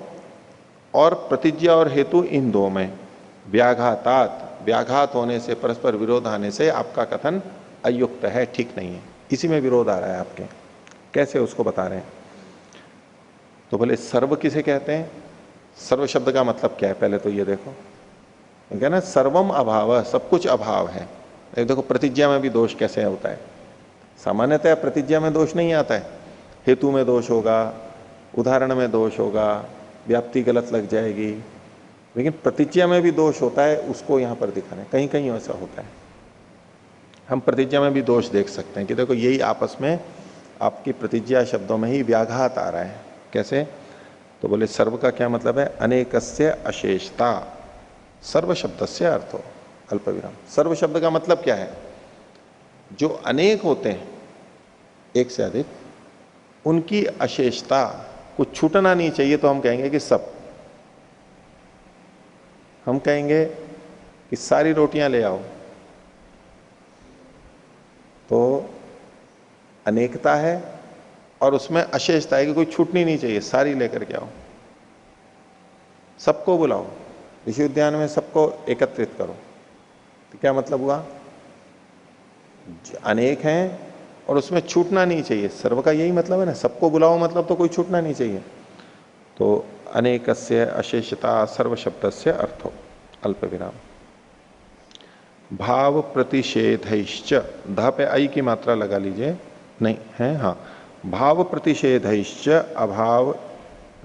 और प्रतिज्ञा और हेतु इन दो में। व्याघातात, व्याघात होने से, परस्पर विरोध आने से आपका कथन अयुक्त है, ठीक नहीं है, इसी में विरोध आ रहा है आपके। कैसे उसको बता रहे हैं? तो बोले सर्व किसे कहते हैं? सर्व शब्द का मतलब क्या है? पहले तो ये देखो, क्या ना, सर्वम अभाव, सब कुछ अभाव है। देखो प्रतिज्ञा में भी दोष कैसे होता है। सामान्यतः प्रतिज्ञा में दोष नहीं आता है, हेतु में दोष होगा, उदाहरण में दोष होगा, व्याप्ति गलत लग जाएगी, लेकिन प्रतिज्ञा में भी दोष होता है, उसको यहां पर दिखाना है। कहीं कहीं ऐसा होता है, हम प्रतिज्ञा में भी दोष देख सकते हैं कि देखो यही आपस में आपकी प्रतिज्ञा शब्दों में ही व्याघात आ रहा है। कैसे? तो बोले सर्व का क्या मतलब है? अनेकस्य अशेषता, सर्व शब्दस्य अर्थो अल्प विराम। सर्व शब्द का मतलब क्या है? जो अनेक होते हैं, एक से अधिक, उनकी अशेषता, कुछ छूटना नहीं चाहिए, तो हम कहेंगे कि सब। हम कहेंगे कि सारी रोटियां ले आओ, तो अनेकता है और उसमें अशेषता है कि कोई छूटनी नहीं चाहिए, सारी लेकर के आओ। सबको बुलाओ, ऋषि उद्यान में सबको एकत्रित करो, तो क्या मतलब हुआ? अनेक हैं और उसमें छूटना नहीं चाहिए, सर्व का यही मतलब है ना, सबको बुलाओ मतलब तो कोई छूटना नहीं चाहिए। तो अनेकस्य अशेषता सर्व शब्दस्य अर्थो अल्प विराम। भाव प्रतिषेधैश्च, ध पे आई की मात्रा लगा लीजिए, नहीं है, हाँ, भाव प्रतिषेधैश्च अभाव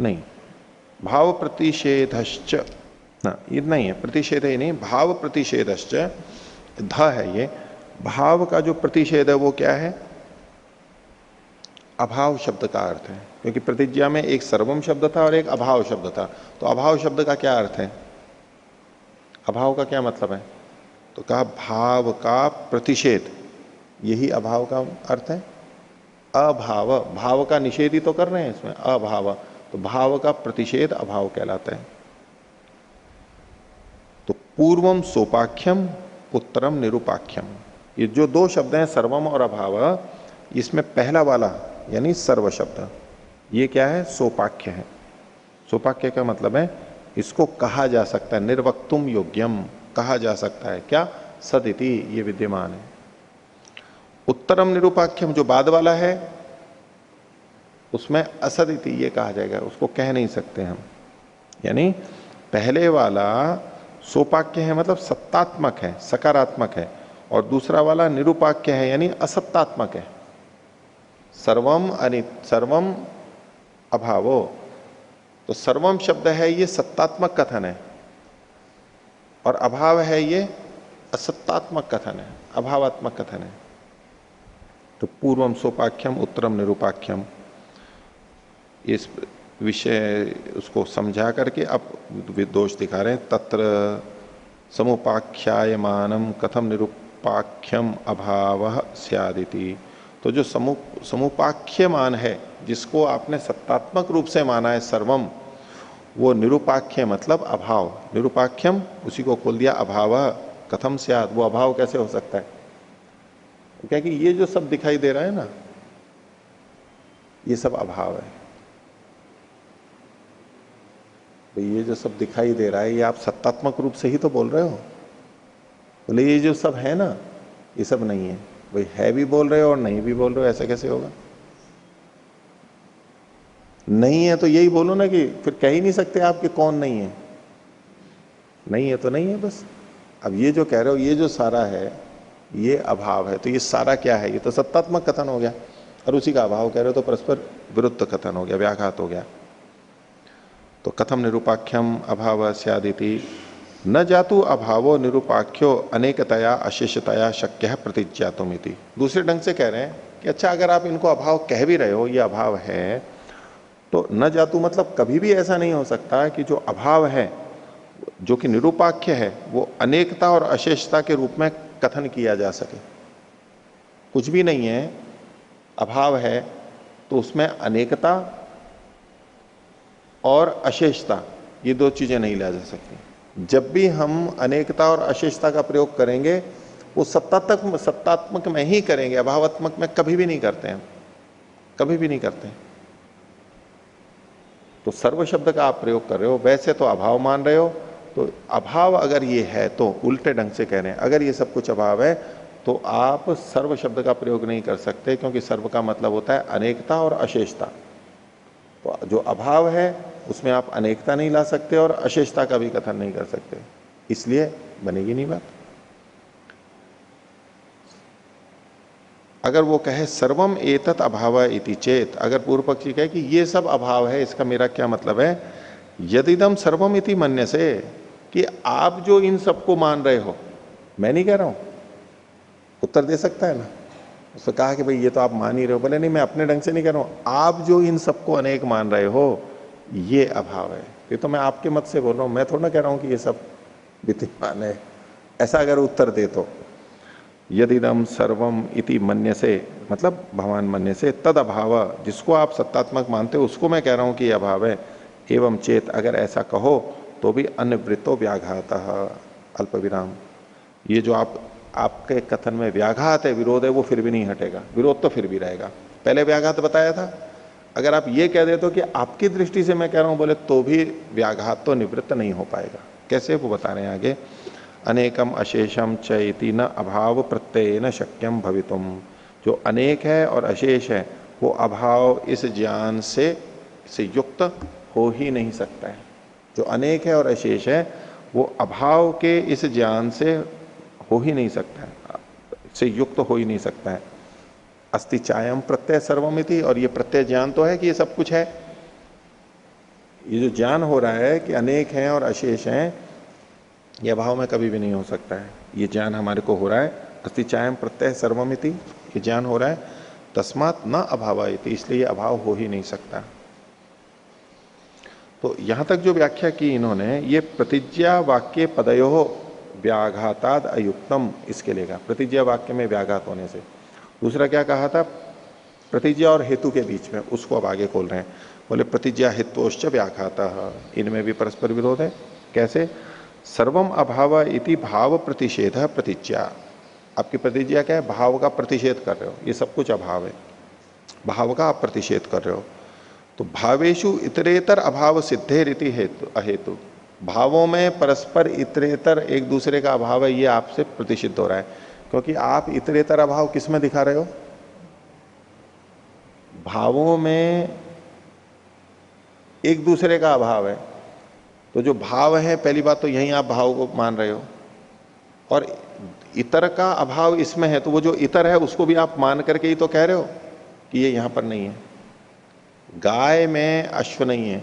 नहीं, भाव प्रतिषेधश्च ना, ये नहीं है, प्रतिषेध ही नहीं, भाव प्रतिषेधश्च, ध है ये। भाव का जो प्रतिषेध है वो क्या है? अभाव शब्द का अर्थ है, क्योंकि प्रतिज्ञा में एक सर्वम शब्द था और एक अभाव शब्द था। तो अभाव शब्द का क्या अर्थ है? अभाव का क्या मतलब है? तो कहा भाव का प्रतिषेध, यही अभाव का अर्थ है। अभाव, भाव का निषेध ही तो कर रहे हैं इसमें, अभाव, तो भाव का प्रतिषेध अभाव कहलाता है। तो पूर्वम सोपाख्यम, उत्तरम निरूपाख्यम, ये जो दो शब्द हैं सर्वम और अभाव, इसमें पहला वाला यानी सर्व शब्द, ये क्या है? सोपाख्य है। सोपाख्य का मतलब है इसको कहा जा सकता है, निर्वक्तुम योग्यम, कहा जा सकता है। क्या? सदिति, ये विद्यमान है। उत्तरम निरूपाख्यम, जो बाद वाला है, उसमें असदिति ये कहा जाएगा, उसको कह नहीं सकते हम। यानी पहले वाला सोपाक्य है, मतलब सत्तात्मक है, सकारात्मक है, और दूसरा वाला निरूपाक्य है, यानी असत्तात्मक है। सर्वम अनित, सर्वम अभावो, तो सर्वम शब्द है ये सत्तात्मक कथन है, और अभाव है ये असत्तात्मक कथन है, अभावात्मक कथन है। तो पूर्वम सोपाख्यम, उत्तरम निरूपाख्यम, इस विषय उसको समझा करके अब दोष दिखा रहे हैं। तत्र समुपाख्यायमानम कथम निरूपाख्यम अभाव स्यादिति। तो जो समुपाख्य मान है, जिसको आपने सत्तात्मक रूप से माना है सर्वम, वो निरूपाख्य मतलब अभाव। निरूपाख्यम उसी को खोल दिया, अभाव कथम स्यात्, वो अभाव कैसे हो सकता है? क्या कि ये जो सब दिखाई दे रहा है ना, ये सब अभाव है। तो ये जो सब दिखाई दे रहा है, ये आप सत्तात्मक रूप से ही तो बोल रहे हो। बोले ये जो सब है ना, ये सब नहीं है। भाई है भी बोल रहे हो और नहीं भी बोल रहे हो, ऐसा कैसे होगा? नहीं है तो यही बोलो ना, कि फिर कह ही नहीं सकते आप कि कौन नहीं है। नहीं है तो नहीं है बस। अब ये जो कह रहे हो, ये जो सारा है ये अभाव है, तो ये सारा क्या है? ये तो सत्तात्मक कथन हो गया, और उसी का अभाव कह रहे हो तो परस्पर विरुद्ध कथन हो गया, व्याघात हो गया। तो कथम निरूपाख्यम अभाव स्यादिति न जातु अभावो निरूपाख्यो अनेकतया अशेषतया शक्य प्रतिज्ञातुमिति। दूसरे ढंग से कह रहे हैं कि अच्छा, अगर आप इनको अभाव कह भी रहे हो, ये अभाव है, तो न जातु मतलब कभी भी ऐसा नहीं हो सकता कि जो अभाव है, जो कि निरूपाख्य है, वो अनेकता और अशेषता के रूप में कथन किया जा सके। कुछ भी नहीं है, अभाव है, तो उसमें अनेकता और अशेषता, ये दो चीजें नहीं ला जा सकती। जब भी हम अनेकता और अशेषता का प्रयोग करेंगे, वो सत्तात्मक में ही करेंगे, अभावात्मक में कभी भी नहीं करते हैं, कभी भी नहीं करते हैं। तो सर्व शब्द का आप प्रयोग कर रहे हो, वैसे तो अभाव मान रहे हो, तो अभाव अगर ये है तो उल्टे ढंग से कह रहे हैं, अगर ये सब कुछ अभाव है तो आप सर्व शब्द का प्रयोग नहीं कर सकते, क्योंकि सर्व का मतलब होता है अनेकता और अशेषता। तो जो अभाव है उसमें आप अनेकता नहीं ला सकते और अशेषता का भी कथन नहीं कर सकते, इसलिए बनेगी नहीं बात। अगर वो कहे सर्वम एतत् अभाव इति चेत, अगर पूर्व पक्षी कहे कि ये सब अभाव है, इसका मेरा क्या मतलब है? यदिदम सर्वम इति मन्य से, कि आप जो इन सबको मान रहे हो, मैं नहीं कह रहा हूं, उत्तर दे सकता है ना। उसने कहा कि भाई ये तो आप मान ही रहे हो। बोले नहीं, मैं अपने ढंग से नहीं कह रहा हूं, आप जो इन सबको अनेक मान रहे हो ये अभाव है। ये तो मैं आपके मत से बोल रहा हूं, मैं थोड़ा ना कह रहा हूं कि ये सब विद्यमान है। ऐसा अगर उत्तर दे तो यदिदम सर्वम इति मन्य से, मतलब भगवान मन्य से, तद अभाव, जिसको आप सत्तात्मक मानते हो उसको मैं कह रहा हूं कि यह अभाव है। एवं चेत, अगर ऐसा कहो तो भी अन्यवृत्तो व्याघात, अल्प विराम, ये जो आपके कथन में व्याघात है, विरोध है, वो फिर भी नहीं हटेगा। विरोध तो फिर भी रहेगा। पहले व्याघात बताया था, अगर आप ये कह देते हो कि आपकी दृष्टि से मैं कह रहा हूं, बोले तो भी व्याघात तो निवृत्त नहीं हो पाएगा। कैसे, वो बता रहे हैं आगे। अनेकम अशेषम चैति न अभाव प्रत्यय न शक्यम भवितुम, जो अनेक है और अशेष है वो अभाव इस ज्ञान से युक्त हो ही नहीं सकता है। जो अनेक है और अशेष है वो अभाव के इस ज्ञान से हो ही नहीं सकता है, से युक्त हो ही नहीं सकता है। अस्ति चायम प्रत्यय सर्वमिति, और ये प्रत्यय ज्ञान तो है कि ये सब कुछ है। ये जो ज्ञान हो रहा है कि अनेक हैं और अशेष हैं, ये अभाव में कभी भी नहीं हो सकता है। ये ज्ञान हमारे को हो रहा है, अस्ति चायम प्रत्यय सर्वमिति, ये ज्ञान हो रहा है। तस्मात् न अभाव इति, इसलिए ये अभाव हो ही नहीं सकता। तो यहां तक जो व्याख्या की इन्होंने, ये प्रतिज्ञा वाक्य पदयो व्याघाताद अयुक्तम, इसके लिए कहा प्रतिज्ञा वाक्य में व्याघात होने से। दूसरा क्या कहा था, प्रतिज्ञा और हेतु के बीच में, उसको अब आगे खोल रहे हैं। बोले प्रतिज्ञा हेतुश्च व्याघातः, इनमें भी परस्पर विरोध है। कैसे? सर्वम अभाव इति भाव प्रतिषेध प्रतिज्ञा, आपकी प्रतिज्ञा क्या है? भाव का प्रतिषेध कर रहे हो, ये सब कुछ अभाव है, भाव का आप प्रतिषेध कर रहे हो। तो भावेशु इतरेतर अभाव सिद्धे रीति हेतु अहेतु, भावों में परस्पर इतरेतर एक दूसरे का अभाव है, ये आपसे प्रतिषिद्ध हो रहा है। क्योंकि आप इतरेतर अभाव किस में दिखा रहे हो? भावों में एक दूसरे का अभाव है। तो जो भाव है, पहली बात तो यहीं आप भाव को मान रहे हो, और इतर का अभाव इसमें है, तो वो जो इतर है उसको भी आप मान करके ही तो कह रहे हो कि ये यहां पर नहीं है। गाय में अश्व नहीं है,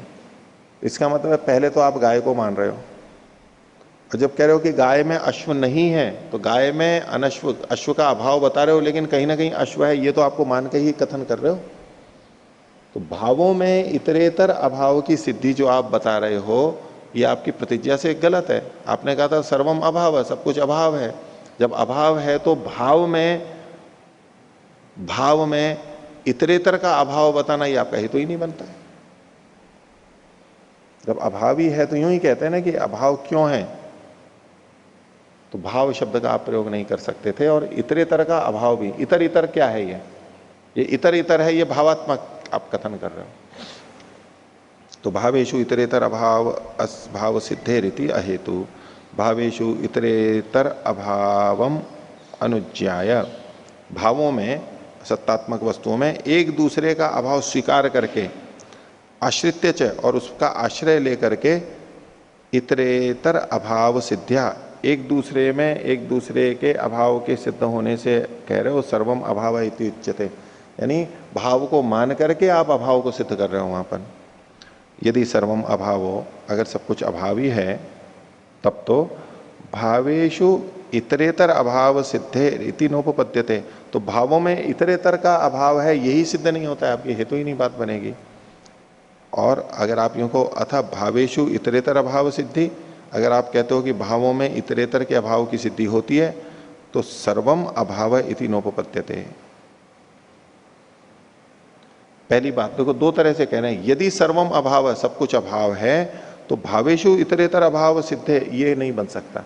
इसका मतलब है पहले तो आप गाय को मान रहे हो, और जब कह रहे हो कि गाय में अश्व नहीं है तो गाय में अनश्व, अश्व का अभाव बता रहे हो, लेकिन कहीं ना कहीं अश्व है, ये तो आपको मान के ही कथन कर रहे हो। तो भावों में इतरेतर अभाव की सिद्धि जो आप बता रहे हो, ये आपकी प्रतिज्ञा से गलत है। आपने कहा था सर्वम अभाव है, सब कुछ अभाव है। जब अभाव है तो भाव में भाव में इतरेतर का अभाव बताना ये आपका हेतु ही नहीं बनता है। जब अभाव ही है तो यूं ही कहते हैं ना कि अभाव क्यों है, तो भाव शब्द का आप प्रयोग नहीं कर सकते थे। और इतरेतर का अभाव भी, इतर इतर क्या है ये इतर इतर है, ये भावात्मक आप कथन कर रहे हो। तो भावेशु इतरेतर अभाव अस्भाव सिद्धे रीति अहेतु, भावेशु इतरेतर अभावम अनुज्ञाय, भावों में सत्तात्मक वस्तुओं में एक दूसरे का अभाव स्वीकार करके, आश्रित्य च, और उसका आश्रय लेकर के, इतरेतर अभाव सिद्ध्या, एक दूसरे में एक दूसरे के अभाव के सिद्ध होने से कह रहे हो सर्वम अभाव इति उच्यते, यानी भाव को मान करके आप अभाव को सिद्ध कर रहे हो वहां पर। यदि सर्वम अभाव हो, अगर सब कुछ अभाव ही है, तब तो भावेशु इतरेतर अभाव सिद्धे इति नोपपद्यते, तो भावों में इतरेतर का अभाव है यही सिद्ध नहीं होता है, आपकी हेतु ही नहीं बात बनेगी। और अगर आप यूं को अथा भावेशु इतरेतर अभाव सिद्धि, अगर आप कहते हो कि भावों में इतरेतर के अभाव की सिद्धि होती है, तो सर्वम अभाव इति नोपपद्यते। पहली बात देखो, दो तरह से कह रहे हैं, यदि सर्वम अभाव है, सब कुछ अभाव है, तो भावेशु इतरेतर अभाव सिद्धे, ये नहीं बन सकता।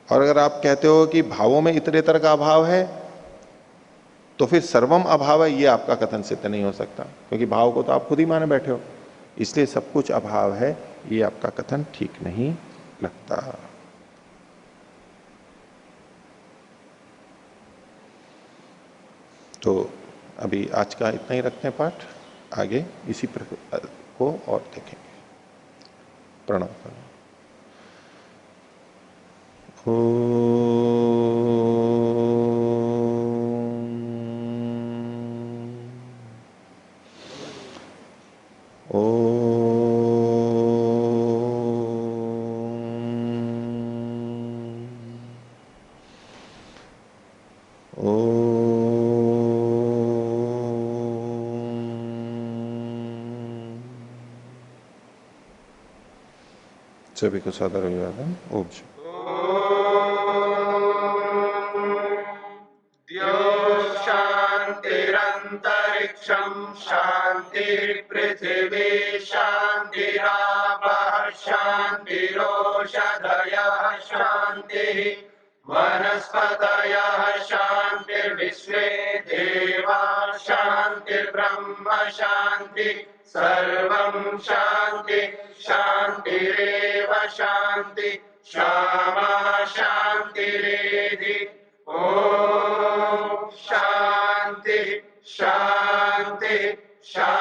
और अगर आप कहते हो कि भावों में इतरेतर का अभाव है, तो फिर सर्वम अभाव है, ये आपका कथन सिद्ध नहीं हो सकता, क्योंकि भाव को तो आप खुद ही माने बैठे हो। इसलिए सब कुछ अभाव है, ये आपका कथन ठीक नहीं लगता। तो अभी आज का इतना ही रखते हैं पाठ, आगे इसी को और देखेंगे। प्रणव करो। सभी को सादर अभिवादन। ओम शांतिरंतरिक्षं शांति पृथिवी शांतिरापः शांतिरोषधयः शांतिः वनस्पतयः शांतिर्विश्वे देवाः शांतिर्ब्रह्म शांति सर्वं शांति शांतिरेव शांति क्षमा शांतिरेधि। ओम शांति शांति शांति।